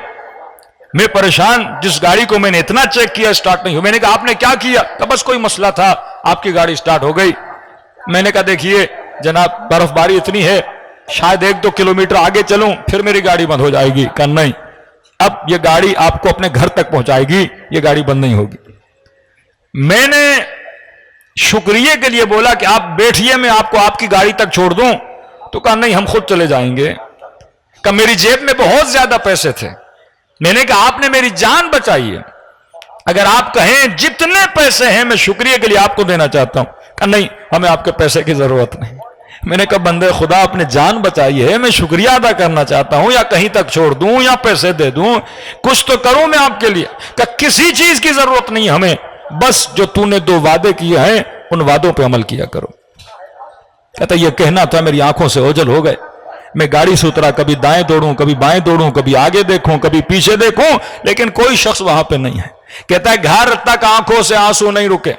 میں پریشان, جس گاڑی کو میں نے اتنا چیک کیا سٹارٹ نہیں ہو. میں نے کہا آپ نے کیا کیا؟ کہ بس کوئی مسئلہ تھا, آپ کی گاڑی سٹارٹ ہو گئی. میں نے کہا دیکھیے جناب برف باری اتنی ہے, شاید 1-2 کلومیٹر آگے چلوں پھر میری گاڑی بند ہو جائے گی. کہ نہیں, اب یہ گاڑی آپ کو اپنے گھر تک پہنچائے گی, یہ گاڑی بند نہیں ہوگی. میں نے شکریہ کے لیے بولا کہ آپ بیٹھیے, میں آپ کو آپ کی گاڑی تک چھوڑ دوں. تو کہا نہیں ہم خود چلے جائیں گے. کہ میری جیب میں بہت زیادہ پیسے تھے. میں نے کہا آپ نے میری جان بچائی ہے, اگر آپ کہیں جتنے پیسے ہیں میں شکریہ کے لیے آپ کو دینا چاہتا ہوں. کہ نہیں ہمیں آپ کے پیسے کی ضرورت نہیں. میں نے کہا بندے خدا اپنے جان بچائی ہے, میں شکریہ ادا کرنا چاہتا ہوں, یا کہیں تک چھوڑ دوں یا پیسے دے دوں, کچھ تو کروں میں آپ کے لیے. کہ کسی چیز کی ضرورت نہیں ہمیں, بس جو تو نے 2 وعدے کیے ہیں ان وعدوں پہ عمل کیا کرو. کہتا یہ کہنا تھا, میری آنکھوں سے اوجھل ہو گئے. میں گاڑی سے اترا, کبھی دائیں دوڑوں کبھی بائیں دوڑوں, کبھی آگے دیکھوں کبھی پیچھے دیکھوں, لیکن کوئی شخص وہاں پہ نہیں ہے. کہتا ہے گھر تک آنکھوں سے آنسو نہیں رکے.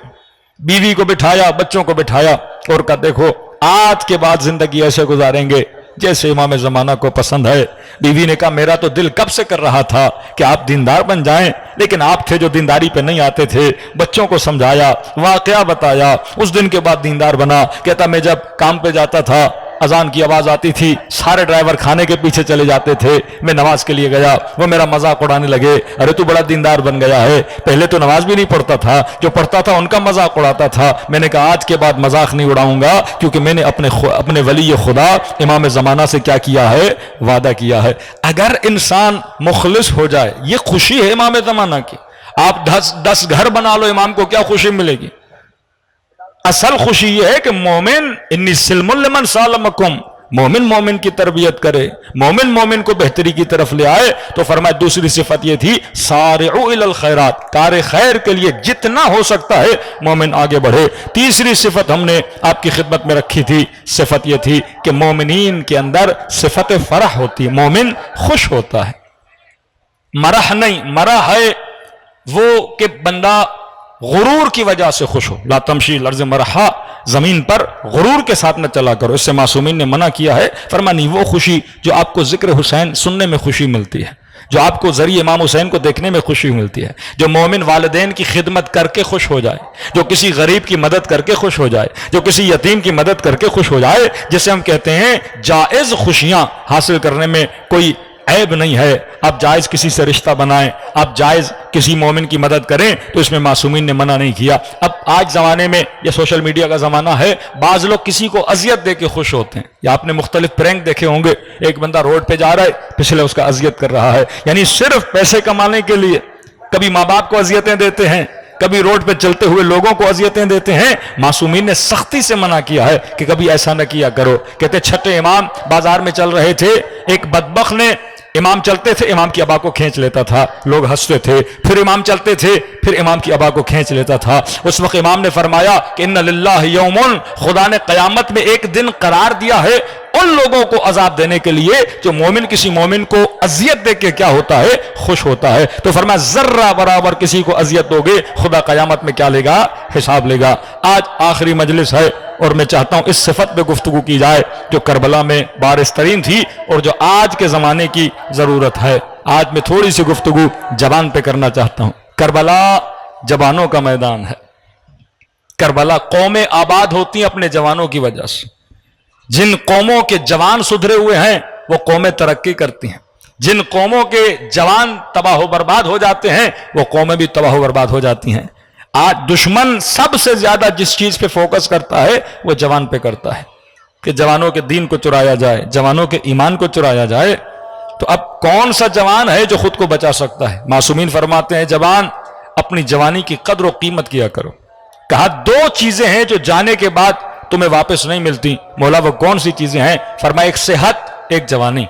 بیوی کو بٹھایا, بچوں کو بٹھایا, اور کہا دیکھو آج کے بعد زندگی ایسے گزاریں گے جیسے امام زمانہ کو پسند ہے. بیوی نے کہا میرا تو دل کب سے کر رہا تھا کہ آپ دیندار بن جائیں، لیکن آپ تھے جو دینداری پہ نہیں آتے تھے. بچوں کو سمجھایا، واقعہ بتایا، اس دن کے بعد دیندار بنا. کہتا میں جب کام پہ جاتا تھا، اذان کی آواز آتی تھی، سارے ڈرائیور کھانے کے پیچھے چلے جاتے تھے. میں نماز کے لیے گیا، وہ میرا مذاق اڑانے لگے، ارے تو بڑا دیندار بن گیا ہے، پہلے تو نماز بھی نہیں پڑھتا تھا، جو پڑھتا تھا ان کا مذاق اڑاتا تھا. میں نے کہا آج کے بعد مذاق نہیں اڑاؤں گا، کیونکہ میں نے اپنے ولی خدا امام زمانہ سے کیا کیا ہے؟ وعدہ کیا ہے. اگر انسان مخلص ہو جائے، یہ خوشی ہے امام زمانہ کی. آپ 10 گھر بنا لو، امام کو کیا خوشی ملے گی؟ اصل خوشی یہ ہے کہ مومن انی سلم لمن سالمکم، مومن مومن کی تربیت کرے، مومن مومن کو بہتری کی طرف لے آئے. تو فرمایا دوسری صفت یہ تھی سارعوا الی الخیرات، کار خیر کے لیے جتنا ہو سکتا ہے مومن آگے بڑھے. تیسری صفت ہم نے آپ کی خدمت میں رکھی تھی، صفت یہ تھی کہ مومنین کے اندر صفت فرح ہوتی ہے، مومن خوش ہوتا ہے. مرح نہیں، مرح ہے وہ کہ بندہ غرور کی وجہ سے خوش ہو. لا تمشی الارض مرحا، زمین پر غرور کے ساتھ نہ چلا کرو، اس سے معصومین نے منع کیا ہے. فرمانی وہ خوشی جو آپ کو ذکر حسین سننے میں خوشی ملتی ہے، جو آپ کو ذریعے امام حسین کو دیکھنے میں خوشی ملتی ہے، جو مومن والدین کی خدمت کر کے خوش ہو جائے، جو کسی غریب کی مدد کر کے خوش ہو جائے، جو کسی یتیم کی مدد کر کے خوش ہو جائے، جسے ہم کہتے ہیں جائز خوشیاں حاصل کرنے میں کوئی عیب نہیں ہے. آپ جائز کسی سے رشتہ بنائیں، آپ جائز کسی مومن کی مدد کریں، تو اس میں معصومین نے منع نہیں کیا. اب آج زمانے میں یہ سوشل میڈیا کا زمانہ ہے، بعض لوگ کسی کو اذیت دے کے خوش ہوتے ہیں. یا آپ نے مختلف پرینک دیکھے ہوں گے، ایک بندہ روڈ پہ جا رہا ہے، پچھلے اس کا اذیت کر رہا ہے، یعنی صرف پیسے کمانے کے لیے. کبھی ماں باپ کو اذیتیں دیتے ہیں، کبھی روڈ پہ چلتے ہوئے لوگوں کو اذیتیں دیتے ہیں. معصومین نے سختی سے منع کیا ہے کہ کبھی ایسا نہ کیا کرو. کہتے چھٹے امام بازار میں چل رہے تھے، ایک بدبخت نے، امام چلتے تھے، امام کی ابا کو کھینچ لیتا تھا، لوگ ہنستے تھے. پھر امام چلتے تھے، پھر امام کی ابا کو کھینچ لیتا تھا. اس وقت امام نے فرمایا کہ ان للہ یومن، خدا نے قیامت میں ایک دن قرار دیا ہے ان لوگوں کو عذاب دینے کے لیے جو مومن کسی مومن کو اذیت دے کے کیا ہوتا ہے؟ خوش ہوتا ہے. تو فرمایا ذرہ برابر کسی کو اذیت دو گے، خدا قیامت میں کیا لے گا؟ حساب لے گا. آج آخری مجلس ہے اور میں چاہتا ہوں اس صفت پہ گفتگو کی جائے جو کربلا میں بارز ترین تھی اور جو آج کے زمانے کی ضرورت ہے. آج میں تھوڑی سی گفتگو جوان پہ کرنا چاہتا ہوں. کربلا جوانوں کا میدان ہے. کربلا قومیں آباد ہوتی ہیں اپنے جوانوں کی وجہ سے. جن قوموں کے جوان سدھرے ہوئے ہیں وہ قومیں ترقی کرتی ہیں. جن قوموں کے جوان تباہ و برباد ہو جاتے ہیں وہ قومیں بھی تباہ و برباد ہو جاتی ہیں. آج دشمن سب سے زیادہ جس چیز پہ فوکس کرتا ہے وہ جوان پہ کرتا ہے کہ جوانوں کے دین کو چرایا جائے، جوانوں کے ایمان کو چرایا جائے. تو اب کون سا جوان ہے جو خود کو بچا سکتا ہے؟ معصومین فرماتے ہیں جوان اپنی جوانی کی قدر و قیمت کیا کرو. کہا 2 چیزیں ہیں جو جانے کے بعد تمہیں واپس نہیں ملتی. مولا وہ کون سی چیزیں ہیں؟ فرمایا ایک صحت، ایک جوانی.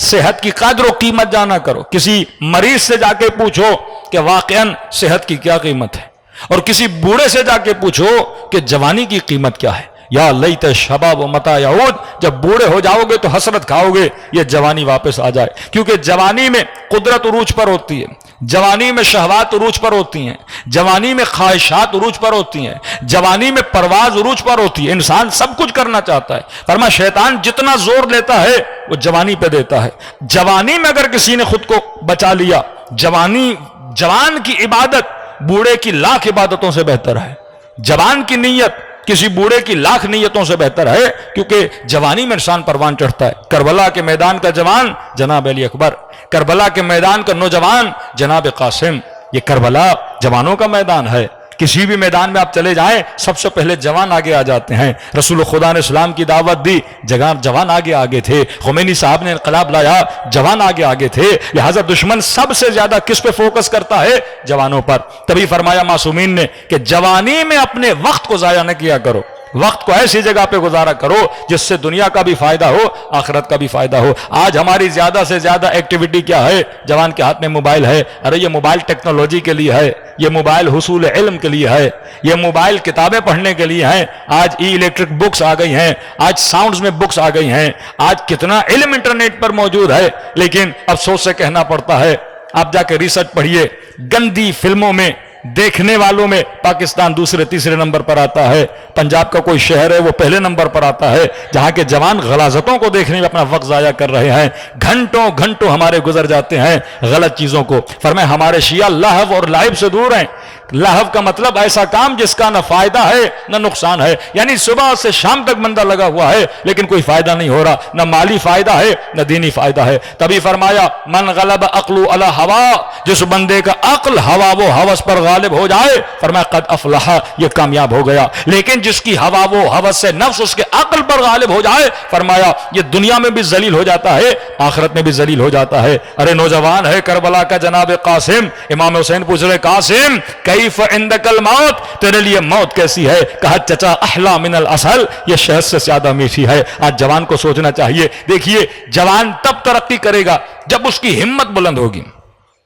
صحت کی قدر و قیمت جانا کرو. کسی مریض سے جا کے پوچھو کہ واقعاً صحت کی کیا قیمت ہے، اور کسی بوڑھے سے جا کے پوچھو کہ جوانی کی قیمت کیا ہے. یا لیت شباب و متا یعود، جب بوڑھے ہو جاؤ گے تو حسرت کھاؤ گے یہ جوانی واپس آ جائے. کیونکہ جوانی میں قدرت عروج پر ہوتی ہے، جوانی میں شہوات عروج پر ہوتی ہیں، جوانی میں خواہشات عروج پر ہوتی ہیں، جوانی میں پرواز عروج پر ہوتی ہے. انسان سب کچھ کرنا چاہتا ہے. فرمایا شیطان جتنا زور لیتا ہے وہ جوانی پہ دیتا ہے. جوانی میں اگر کسی نے خود کو بچا لیا، جوان کی عبادت بوڑھے کی لاکھ عبادتوں سے بہتر ہے. جوان کی نیت کسی بوڑھے کی لاکھ نیتوں سے بہتر ہے، کیونکہ جوانی میں انسان پروان چڑھتا ہے. کربلا کے میدان کا جوان جناب علی اکبر، کربلا کے میدان کا نوجوان جناب قاسم. یہ کربلا جوانوں کا میدان ہے. کسی بھی میدان میں آپ چلے جائیں سب سے پہلے جوان آگے آ جاتے ہیں. رسول خدا نے اسلام کی دعوت دی، جوان آگے تھے. خمینی صاحب نے انقلاب لایا، جوان آگے تھے. لہذا دشمن سب سے زیادہ کس پہ فوکس کرتا ہے؟ جوانوں پر. تبھی فرمایا معصومین نے کہ جوانی میں اپنے وقت کو ضائع نہ کیا کرو. وقت کو ایسی جگہ پہ گزارا کرو جس سے دنیا کا بھی فائدہ ہو، آخرت کا بھی فائدہ ہو. آج ہماری زیادہ سے زیادہ ایکٹیویٹی کیا ہے؟ جوان کے ہاتھ میں موبائل ہے. ارے یہ موبائل ٹیکنالوجی کے لیے ہے، یہ موبائل حصول علم کے لیے ہے، یہ موبائل کتابیں پڑھنے کے لیے ہیں. آج ای الیکٹرک بکس آ گئی ہیں، آج ساؤنڈز میں بکس آ گئی ہیں، آج کتنا علم انٹرنیٹ پر موجود ہے. لیکن افسوس سے کہنا پڑتا ہے، آپ جا کے ریسرچ پڑھیے، گندی فلموں میں دیکھنے والوں میں پاکستان دوسرے تیسرے نمبر پر آتا ہے، پنجاب کا کوئی شہر ہے وہ پہلے نمبر پر آتا ہے، جہاں کے جوان غلاظتوں کو دیکھنے میں اپنا وقت ضائع کر رہے ہیں، گھنٹوں گھنٹوں ہمارے گزر جاتے ہیں غلط چیزوں کو۔ فرمائے ہمارے شیعہ لہو اور لائب سے دور ہیں۔ لہو کا مطلب ایسا کام جس کا نہ فائدہ ہے نہ نقصان ہے، یعنی صبح سے شام تک بندہ لگا ہوا ہے لیکن کوئی فائدہ نہیں ہو رہا، نہ مالی فائدہ ہے نہ دینی فائدہ ہے۔ تبھی فرمایا من غلب عقل علی ہوا، جس بندے کا عقل ہوا و ہوس پر غالب ہو جائے، فرمایا قد افلح، یہ کامیاب ہو گیا۔ لیکن جس کی ہوا و ہوس سے نفس اس کے عقل پر غالب ہو جائے، فرمایا یہ دنیا میں بھی ذلیل ہو جاتا ہے آخرت میں بھی ذلیل ہو جاتا ہے۔ ارے نوجوان ہے کربلا کا جناب قاسم، امام حسین پوچھ رہے قاسم کیف عندک الموت، تیرے لیے موت کیسی ہے؟ کہا چچا احلا من العسل، یہ شہد سے زیادہ میٹھی ہے۔ آج جوان کو سوچنا چاہیے۔ دیکھیے جوان تب ترقی کرے گا جب اس کی ہمت بلند ہوگی،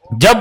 جب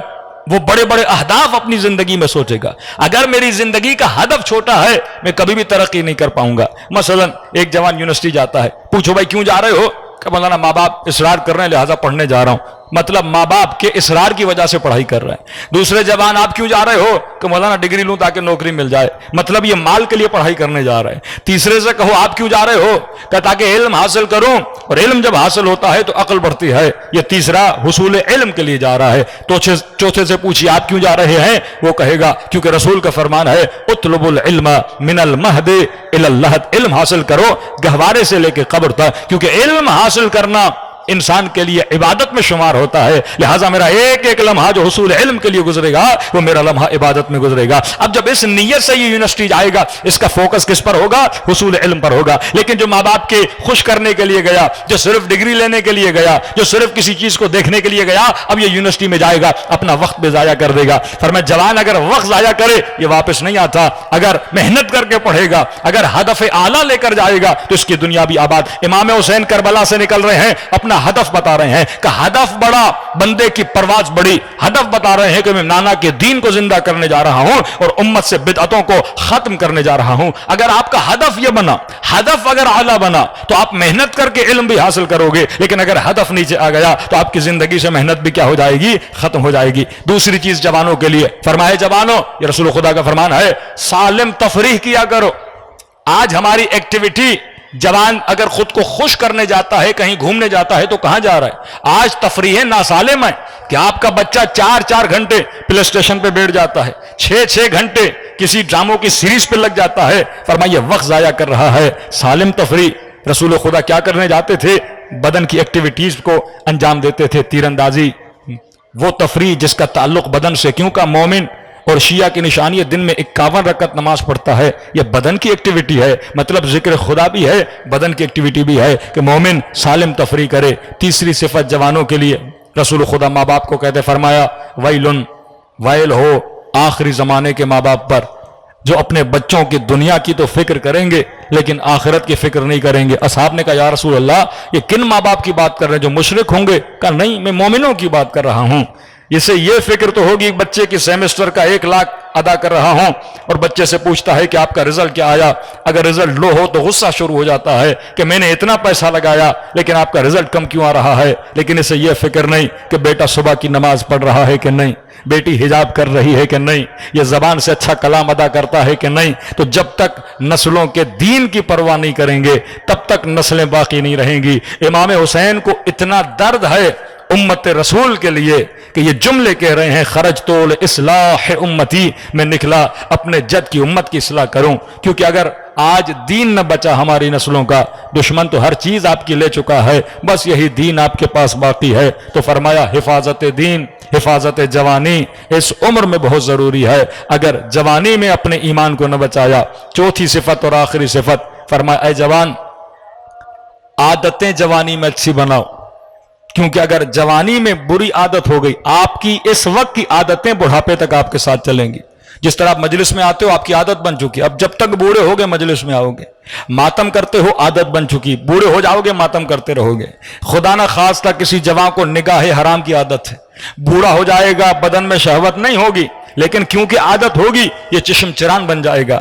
وہ بڑے بڑے اہداف اپنی زندگی میں سوچے گا۔ اگر میری زندگی کا ہدف چھوٹا ہے میں کبھی بھی ترقی نہیں کر پاؤں گا۔ مثلا ایک جوان یونیورسٹی جاتا ہے، پوچھو بھائی کیوں جا رہے ہو؟ کہ مولانا ماں باپ اصرار کر رہے ہیں لہٰذا پڑھنے جا رہا ہوں، مطلب ماں باپ کے اصرار کی وجہ سے پڑھائی کر رہے ہیں۔ دوسرے جوان آپ کیوں جا رہے ہو؟ کہ مولانا ڈگری لوں تاکہ نوکری مل جائے، مطلب یہ مال کے لیے پڑھائی کرنے جا رہے ہیں۔ تیسرے سے کہو آپ کیوں جا رہے ہو؟ کہ تاکہ علم حاصل کروں، اور علم جب حاصل ہوتا ہے تو عقل بڑھتی ہے، یہ تیسرا حصول علم کے لیے جا رہا ہے۔ تو چوتھے سے پوچھیے آپ کیوں جا رہے ہیں؟ وہ کہے گا کیونکہ رسول کا فرمان ہے اطلب العلم من المہد الی اللحد، علم حاصل کرو گہوارے سے لے کے قبر تک، کیونکہ علم حاصل کرنا انسان کے لیے عبادت میں شمار ہوتا ہے، لہٰذا میرا ایک ایک لمحہ جو حصول علم کے لیے گزرے گا وہ میرا لمحہ عبادت میں گزرے گا۔ اب جب اس نیت سے یہ یونیورسٹی جائے گا اس کا فوکس کس پر ہوگا؟ حصول علم پر ہوگا۔ لیکن جو ماں باپ کے خوش کرنے کے لیے گیا، جو صرف ڈگری لینے کے لیے گیا، جو صرف کسی چیز کو دیکھنے کے لیے گیا، اب یہ یونیورسٹی میں جائے گا اپنا وقت بھی ضائع کر دے گا۔ فرمایا جوان اگر وقت ضائع کرے یہ واپس نہیں آتا، اگر محنت کر کے پڑھے گا، اگر ہدف اعلیٰ لے کر جائے گا تو اس کی دنیا بھی آباد۔ امام حسین کربلا سے نکل رہے ہیں، اپنا ہدف بتا رہے ہیں کہ ہدف بڑا بندے کی پرواز بڑی، ہدف بتا رہے ہیں کہ میں نانا کے دین کو زندہ کرنے جا رہا ہوں اور امت سے بدعتوں کو ختم کرنے جا رہا ہوں۔ اگر آپ کا ہدف یہ بنا، ہدف اگر اعلیٰ بنا تو آپ محنت کر کے علم بھی حاصل کرو گے، لیکن اگر ہدف نیچے آ گیا تو آپ کی زندگی سے محنت بھی کیا ہو جائے گی؟ ختم ہو جائے گی۔ دوسری چیز جوانوں کے لیے فرمایا جوانوں، یہ رسول خدا کا فرمان ہے سالم تفریح کیا کرو۔ آج ہماری ایکٹیویٹی، جوان اگر خود کو خوش کرنے جاتا ہے، کہیں گھومنے جاتا ہے تو کہاں جا رہا ہے؟ آج تفریح ناسالم ہے کہ آپ کا بچہ 4 گھنٹے پلے اسٹیشن پہ بیٹھ جاتا ہے، 6 گھنٹے کسی ڈراموں کی سیریز پہ لگ جاتا ہے۔ فرمایا یہ وقت ضائع کر رہا ہے۔ سالم تفریح، رسول خدا کیا کرنے جاتے تھے؟ بدن کی ایکٹیویٹیز کو انجام دیتے تھے، تیر اندازی، وہ تفریح جس کا تعلق بدن سے۔ کیوں کا مومن اور شیعہ کی نشانی دن میں 51 رکعت نماز پڑھتا ہے، یہ بدن کی ایکٹیویٹی ہے، مطلب ذکر خدا بھی ہے، بدن کی ایکٹیویٹی بھی ہے کہ مومن سالم تفریح کرے۔ تیسری صفت جوانوں کے لیے رسول خدا ماں باپ کو کہتے فرمایا ویلن، ویل ہو آخری زمانے کے ماں باپ پر جو اپنے بچوں کی دنیا کی تو فکر کریں گے لیکن آخرت کی فکر نہیں کریں گے۔ اصحاب نے کہا یا رسول اللہ یہ کن ماں باپ کی بات کر رہے ہیں، جو مشرک ہوں گے؟ کہا نہیں، میں مومنوں کی بات کر رہا ہوں۔ اسے یہ فکر تو ہوگی بچے کی سیمسٹر کا 1 لاکھ ادا کر رہا ہوں اور بچے سے پوچھتا ہے کہ آپ کا رزلٹ کیا آیا، اگر رزلٹ لو ہو تو غصہ شروع ہو جاتا ہے کہ میں نے اتنا پیسہ لگایا لیکن آپ کا رزلٹ کم کیوں آ رہا ہے۔ لیکن اسے یہ فکر نہیں کہ بیٹا صبح کی نماز پڑھ رہا ہے کہ نہیں، بیٹی حجاب کر رہی ہے کہ نہیں، یہ زبان سے اچھا کلام ادا کرتا ہے کہ نہیں۔ تو جب تک نسلوں کے دین کی پرواہ نہیں کریں گے تب تک نسلیں باقی نہیں رہیں گی۔ امام حسین کو اتنا درد ہے امت رسول کے لیے کہ یہ جملے کہہ رہے ہیں خرجت الاصلاح امتی، میں نکلا اپنے جد کی امت کی اصلاح کروں، کیونکہ اگر آج دین نہ بچا ہماری نسلوں کا، دشمن تو ہر چیز آپ کی لے چکا ہے، بس یہی دین آپ کے پاس باقی ہے۔ تو فرمایا حفاظت دین، حفاظت جوانی اس عمر میں بہت ضروری ہے۔ اگر جوانی میں اپنے ایمان کو نہ بچایا، چوتھی صفت اور آخری صفت فرمایا اے جوان عادتیں جوانی میں اچھی بناؤ، کیونکہ اگر جوانی میں بری عادت ہو گئی آپ کی اس وقت کی عادتیں بڑھاپے تک آپ کے ساتھ چلیں گی۔ جس طرح آپ مجلس میں آتے ہو آپ کی عادت بن چکی، اب جب تک بوڑھے ہوگے مجلس میں آؤ گے، ماتم کرتے ہو عادت بن چکی، بوڑھے ہو جاؤ گے ماتم کرتے رہو گے۔ خدا نہ خواستہ کسی جوان کو نگاہ حرام کی عادت ہے، بوڑھا ہو جائے گا بدن میں شہوت نہیں ہوگی لیکن کیونکہ عادت ہوگی یہ چشم چران بن جائے گا،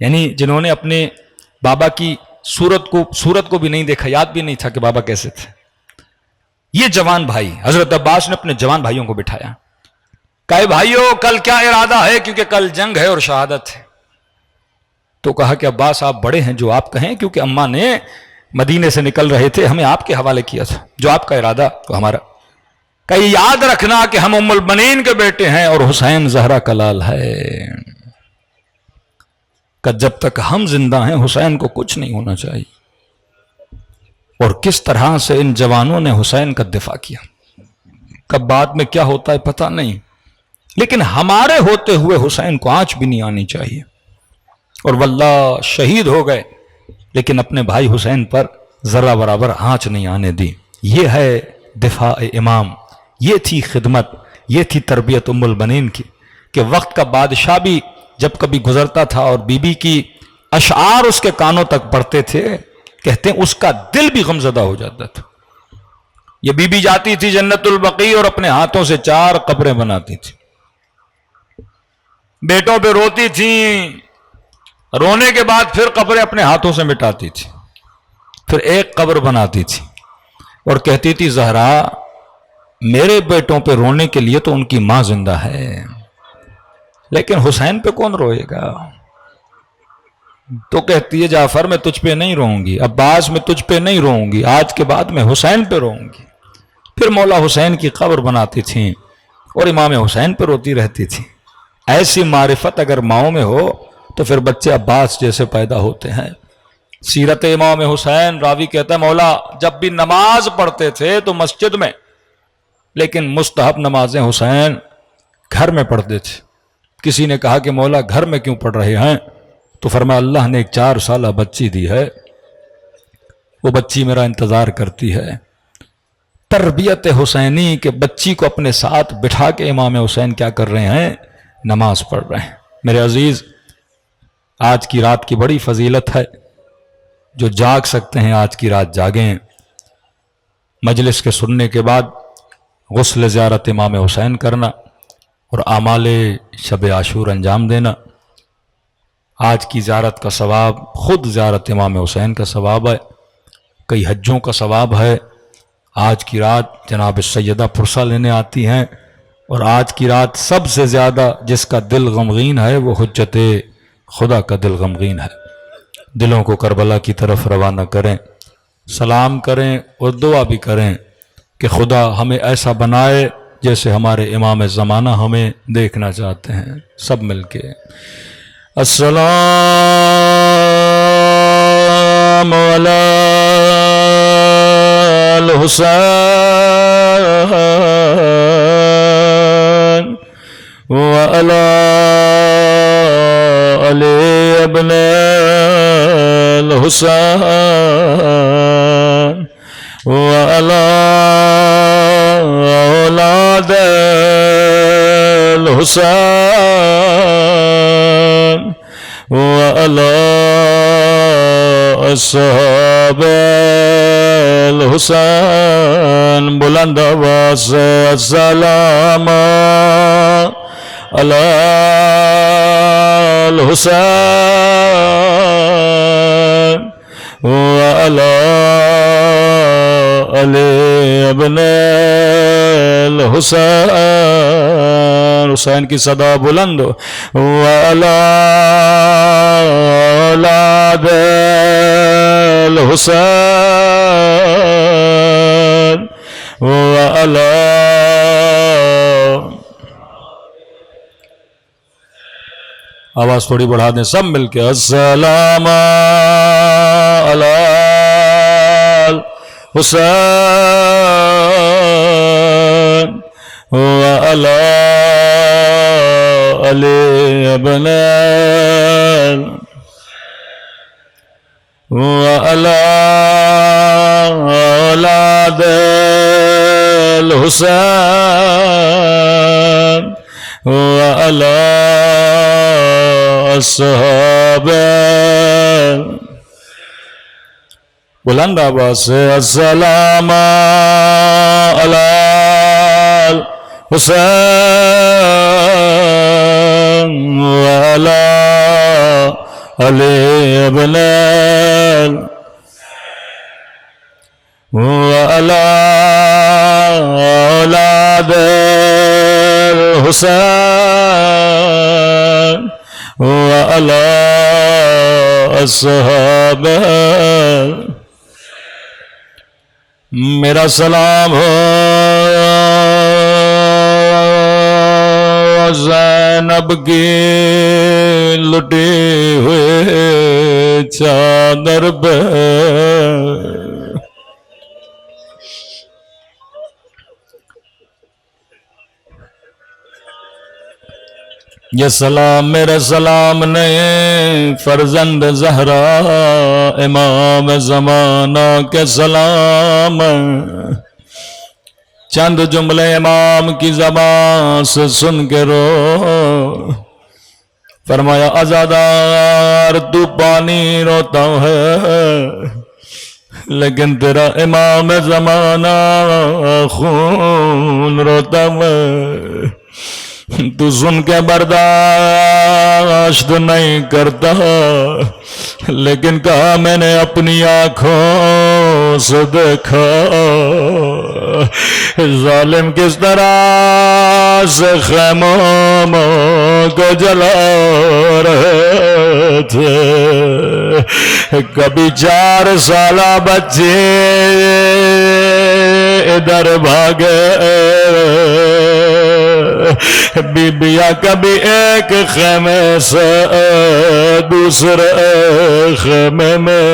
یعنی جنہوں نے اپنے بابا کی صورت کو بھی نہیں دیکھا، یاد بھی نہیں تھا کہ بابا کیسے تھے. یہ جوان بھائی حضرت عباس نے اپنے جوان بھائیوں کو بٹھایا، کہا بھائیو کل کیا ارادہ ہے، کیونکہ کل جنگ ہے اور شہادت ہے. تو کہا کہ عباس آپ بڑے ہیں، جو آپ کہیں، کیونکہ اماں نے مدینے سے نکل رہے تھے ہمیں آپ کے حوالے کیا تھا، جو آپ کا ارادہ تو ہمارا. کہ یاد رکھنا کہ ہم ام البنین کے بیٹے ہیں اور حسین زہرا کا لال ہے، کہ جب تک ہم زندہ ہیں حسین کو کچھ نہیں ہونا چاہیے. اور کس طرح سے ان جوانوں نے حسین کا دفاع کیا. کب بعد میں کیا ہوتا ہے پتہ نہیں، لیکن ہمارے ہوتے ہوئے حسین کو آنچ بھی نہیں آنی چاہیے. اور واللہ شہید ہو گئے لیکن اپنے بھائی حسین پر ذرہ برابر آنچ نہیں آنے دی. یہ ہے دفاع امام، یہ تھی خدمت، یہ تھی تربیت ام البنین کی، کہ وقت کا بادشاہ بھی جب کبھی گزرتا تھا اور بی بی کی اشعار اس کے کانوں تک پڑتے تھے، کہتے ہیں اس کا دل بھی غمزدہ ہو جاتا تھا. یہ بی بی جاتی تھی جنت البقیع اور اپنے ہاتھوں سے 4 قبریں بناتی تھی، بیٹوں پہ روتی تھیں، رونے کے بعد پھر قبریں اپنے ہاتھوں سے مٹاتی تھی، پھر ایک قبر بناتی تھی اور کہتی تھی زہرا میرے بیٹوں پہ رونے کے لیے تو ان کی ماں زندہ ہے، لیکن حسین پہ کون روئے گا. تو کہتی ہے جعفر میں تجھ پہ نہیں روؤں گی، عباس میں تجھ پہ نہیں روؤں گی، آج کے بعد میں حسین پہ روؤں گی. پھر مولا حسین کی قبر بناتی تھیں اور امام حسین پہ روتی رہتی تھی. ایسی معرفت اگر ماؤں میں ہو تو پھر بچے عباس جیسے پیدا ہوتے ہیں. سیرت امام حسین راوی کہتا ہے مولا جب بھی نماز پڑھتے تھے تو مسجد میں، لیکن مستحب نمازیں حسین گھر میں پڑھتے تھے. کسی نے کہا کہ مولا گھر میں کیوں پڑھ رہے ہیں؟ تو فرمایا اللہ نے ایک 4 سالہ بچی دی ہے، وہ بچی میرا انتظار کرتی ہے. تربیت حسینی کہ بچی کو اپنے ساتھ بٹھا کے امام حسین کیا کر رہے ہیں؟ نماز پڑھ رہے ہیں. میرے عزیز آج کی رات کی بڑی فضیلت ہے، جو جاگ سکتے ہیں آج کی رات جاگیں. مجلس کے سننے کے بعد غسل زیارت امام حسین کرنا اور اعمال شب عاشور انجام دینا. آج کی زیارت کا ثواب خود زیارت امام حسین کا ثواب ہے، کئی حجوں کا ثواب ہے. آج کی رات جناب سیدہ پرسہ لینے آتی ہیں، اور آج کی رات سب سے زیادہ جس کا دل غمگین ہے وہ حجت خدا کا دل غمگین ہے. دلوں کو کربلا کی طرف روانہ کریں، سلام کریں اور دعا بھی کریں کہ خدا ہمیں ایسا بنائے جیسے ہمارے امام زمانہ ہمیں دیکھنا چاہتے ہیں. سب مل کے السلام علی الحسین وعلی علی ابن الحسین وعلی اولاد الحسین وعلی اصحاب الحسین. بلند آواز سے السلام علی الحسین وعلی علی ابن الحسین. حسین کی صدا بلند وعلی اولاد الحسین وعلی. آواز تھوڑی بڑھا دیں سب مل کے السلام علی الحسین وعلی علی ابن وعلی اولاد الحسین وعلی اصحاب. بلند آواز سے السلام علی الحسین وعلی علي بن وعلى أولاد الحسين وعلى الصحابة میرا سلام ہو زینب کی لٹی ہوئے چادر پہ یہ سلام میرے سلام نہیں فرزند زہرا امام زمانہ کے سلام چند جملے امام کی زبان سے سن کے رو فرمایا عزادار تو پانی روتا ہے لیکن تیرا امام زمانہ خون روتا ہے تو سن کے برداشت نہیں کرتا لیکن کہا میں نے اپنی آنکھوں سے دیکھا ظالم کس طرح سے خیموں کو جلا رہے تھے کبھی 4 سالہ بچے ادھر بھاگے بی بیاں کبھی ایک خیمے سے دوسرے خیمے میں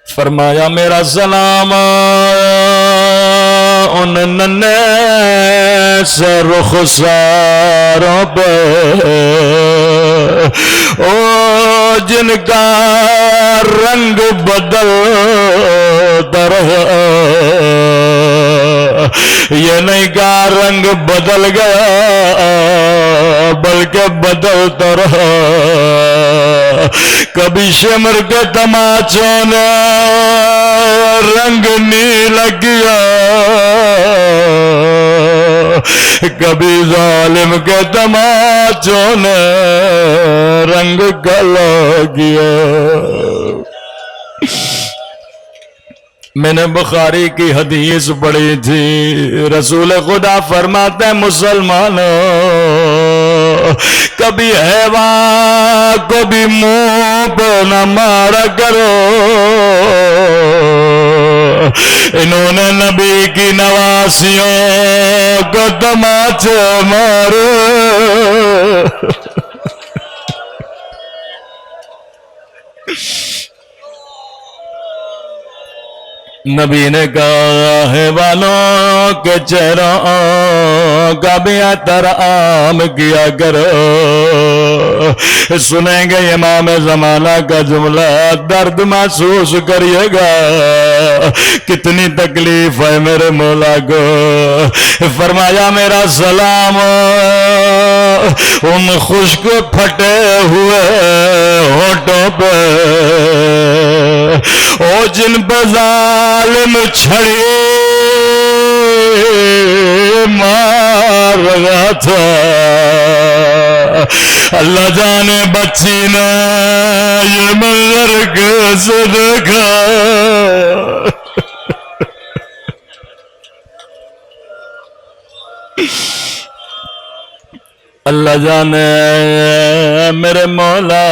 فرمایا میرا سلام ان ننے سے رخساروں پہ او جن کا رنگ بدلتا رہا یہ نہیں کہ رنگ بدل گیا بلکہ بدلتا رہا کبھی شمر کے تماچوں نے رنگ نیلا کیا کبھی ظالم کے تماچوں نے رنگ کالا کیا میں نے بخاری کی حدیث پڑھی تھی رسول خدا فرماتے ہیں مسلمانوں کبھی حیوان کو بھی منہ پہ نہ مارا کرو انہوں نے نبی کی نواسیوں کو تماچے مارے نبی نے کہا حیوانوں کے چہروں کا بھی احترام کیا کرو سنیں گے امام زمانہ کا جملہ درد محسوس کریے گا کتنی تکلیف ہے میرے مولا کو فرمایا میرا سلام ان خشک پھٹے ہوئے ہونٹوں پہ او جن پہ ظالم چھڑی مار رہا تھا اللہ جانے بچی نے یہ منظر کیسے دیکھا اللہ جانے میرے مولا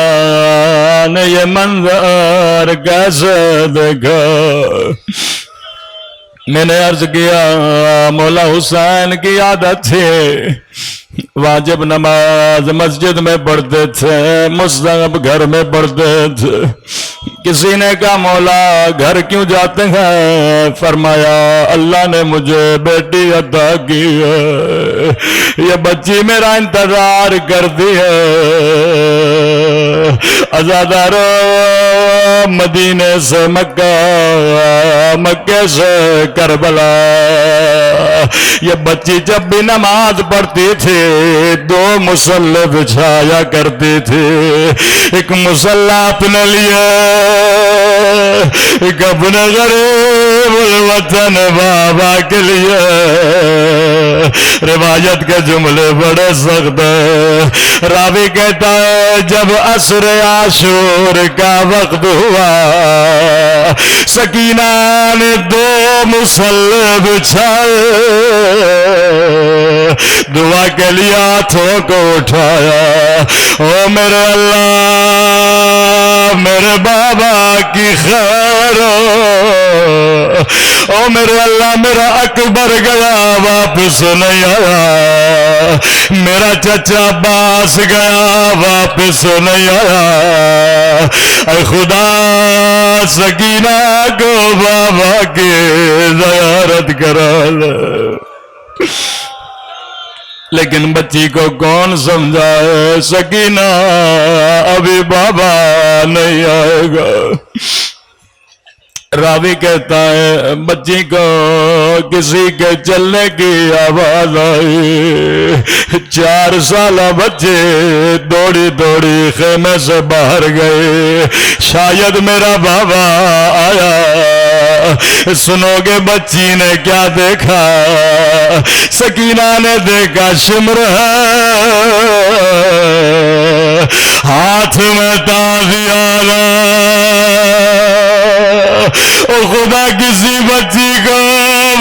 نے یہ منظر کیسے دیکھا میں نے عرض کیا مولا حسین کی عادت تھی واجب نماز مسجد میں پڑھتے تھے مستحب گھر میں پڑھتے تھے کسی نے کہا مولا گھر کیوں جاتے ہیں فرمایا اللہ نے مجھے بیٹی عطا کی ہے یہ بچی میرا انتظار کرتی ہے عزادارو مدینے سے مکہ مکے سے کربلا یہ بچی جب بھی نماز پڑھتی تھی 2 مصلے بچھایا کرتی تھی ایک مصلہ اپنے لیے کبن غریب الوطن بابا کے لیے روایت کے جملے بڑے سخت ہیں. راوی کہتا ہے جب عصر عاشور کا وقت ہوا سکینہ نے 2 مصلے بچھائے دعا کے لیے ہاتھوں کو اٹھایا. او میرے اللہ میرے بابا کی خیر او میرے اللہ میرا اکبر گیا واپس نہیں آیا میرا چچا عباس گیا واپس نہیں آیا اے خدا سکینہ کو بابا کی زیارت کرا لے. لیکن بچی کو کون سمجھائے سکینہ ابھی بابا نہیں آئے گا. راوی کہتا ہے بچی کو کسی کے چلنے کی آواز آئی 4 سالہ بچے دوڑی دوڑی خیمے سے باہر گئے شاید میرا بابا آیا. سنو گے بچی نے کیا دیکھا سکینہ نے دیکھا شمر ہاتھ میں تازیانہ او خدا کسی بچی کو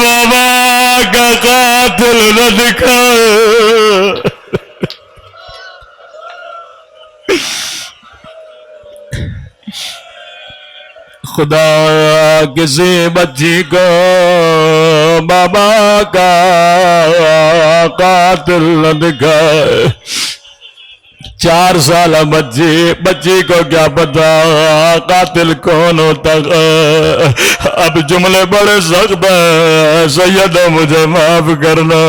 بابا کا قاتل نہ دکھائے. خدا کسی بچی کو بابا کا قاتل نہ دکھائے. 4 سالہ بچی کو کیا پتا قاتل کون ہوتا. اب جملے بڑے سخت ہیں سید مجھے معاف کرنا.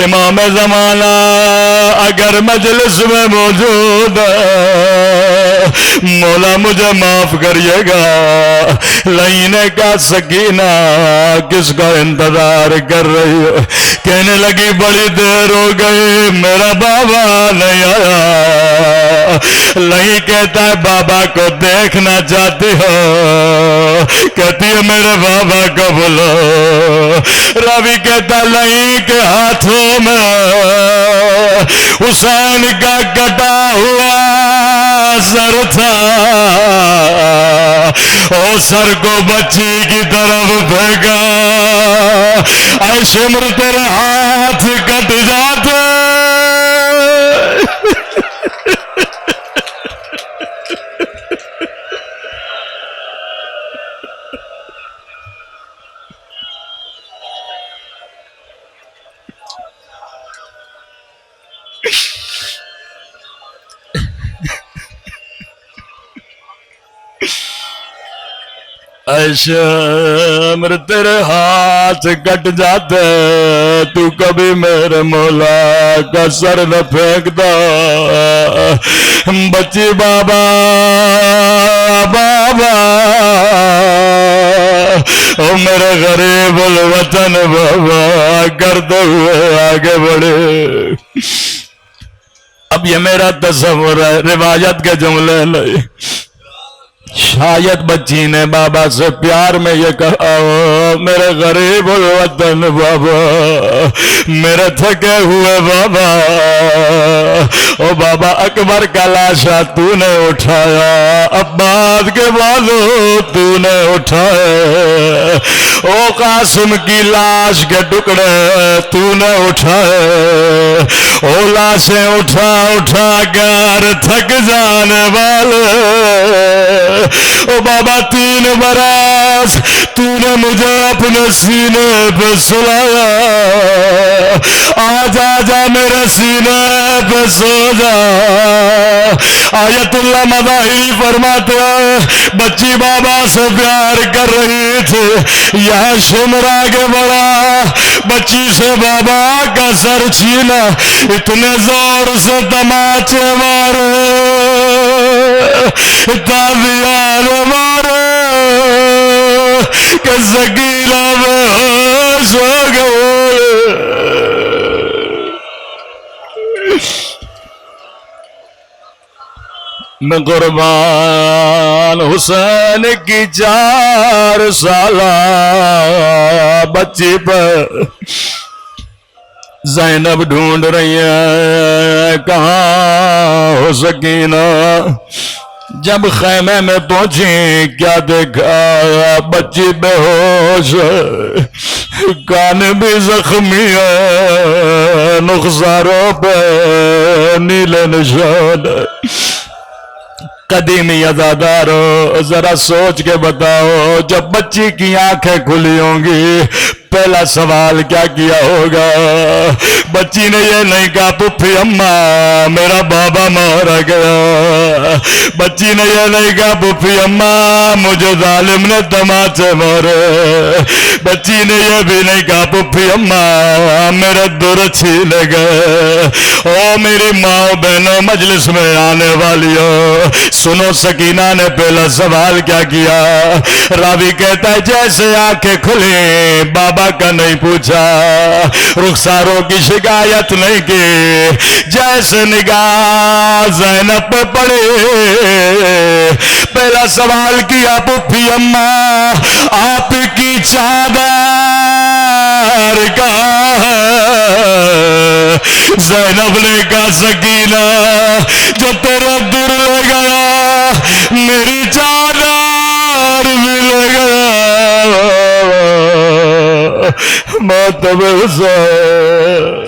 امام زمانہ اگر مجلس میں موجود ہے مولا مجھے معاف کریے گا. لینے کا سکینہ کس کا انتظار کر رہی ہے. کہنے لگی بڑی دیر ہو گئی میرا بابا نہیں آیا. نہیں کہتا ہے بابا کو دیکھنا چاہتی ہو کہتی ہے میرے بابا کو بولو. راوی کہتا نہیں کے ہاتھوں میں حسین کا کٹا ہوا سر تھا او سر کو بچی کی طرف پھینکا اے شمر تیرے ہاتھ کٹ جاتے. اے شمر تیرے ہاتھ کٹ جاتے تو کبھی میرے مولا کا سر نہ پھینکتا. بچی بابا بابا او میرے غریب الوطن بابا کرتے ہوئے آگے بڑھے. اب یہ میرا تصور ہے روایت کے جملے نہیں. شاید بچی نے بابا سے پیار میں یہ کہا میرے غریب الوطن بابا میرے تھکے ہوئے بابا او بابا اکبر کا لاشا تو نے اٹھایا عباس کے بازو تو نے اٹھائے او قاسم کی لاش کے ٹکڑے تو نے اٹھائے او لاشیں اٹھا اٹھا کر تھک جانے والے او بابا 3 برس تو نے مجھے اپنے سینے پہ سلایا آج آجا میرے سینے پہ سو جا. آیت اللہ مظاہری فرماتے ہیں بچی بابا سے پیار کر رہی تھی یہ شمر آگے بڑھا بچی سے بابا کا سر چھینا اتنے زور سے تماچے مارے تازیان مارے کہ سکینہ میں ہوش ہو گئے. میں قربان حسین کی 4 سالہ بچی پر زینب ڈھونڈ رہی ہے کہاں ہو سکینہ. جب خیمے میں پہنچی کیا دیکھا بچی بے ہوش کان بھی زخمی ہے نخساروں پہ نیلے نشان. قدیمی عزادارو ذرا سوچ کے بتاؤ جب بچی کی آنکھیں کھلی ہوں گی پہلا سوال کیا کیا ہوگا؟ بچی نے یہ نہیں کہا پھپھی اماں میرا بابا مارا گیا. بچی نے یہ نہیں کہا پھپھی اماں مجھے ظالم نے تماچے مارے. بچی نے یہ بھی نہیں کہا پھپھی اماں میرے در چھیلے گئے. او میری ماں بہنوں مجلس میں آنے والیوں سنو سکینہ نے پہلا سوال کیا کیا. راوی کہتا ہے جیسے آنکھیں کھلی بابا کا نہیں پوچھا رخساروں کی شکایت نہیں کی جیسے نگاہ زینب پہ پڑے پہلا سوال کیا پھپھی اماں آپ کی چادر کہاں ہے؟ زینب نے کہا سکینہ جو تیرا در لے گیا میری چادر بھی لے گیا. ماتم حسین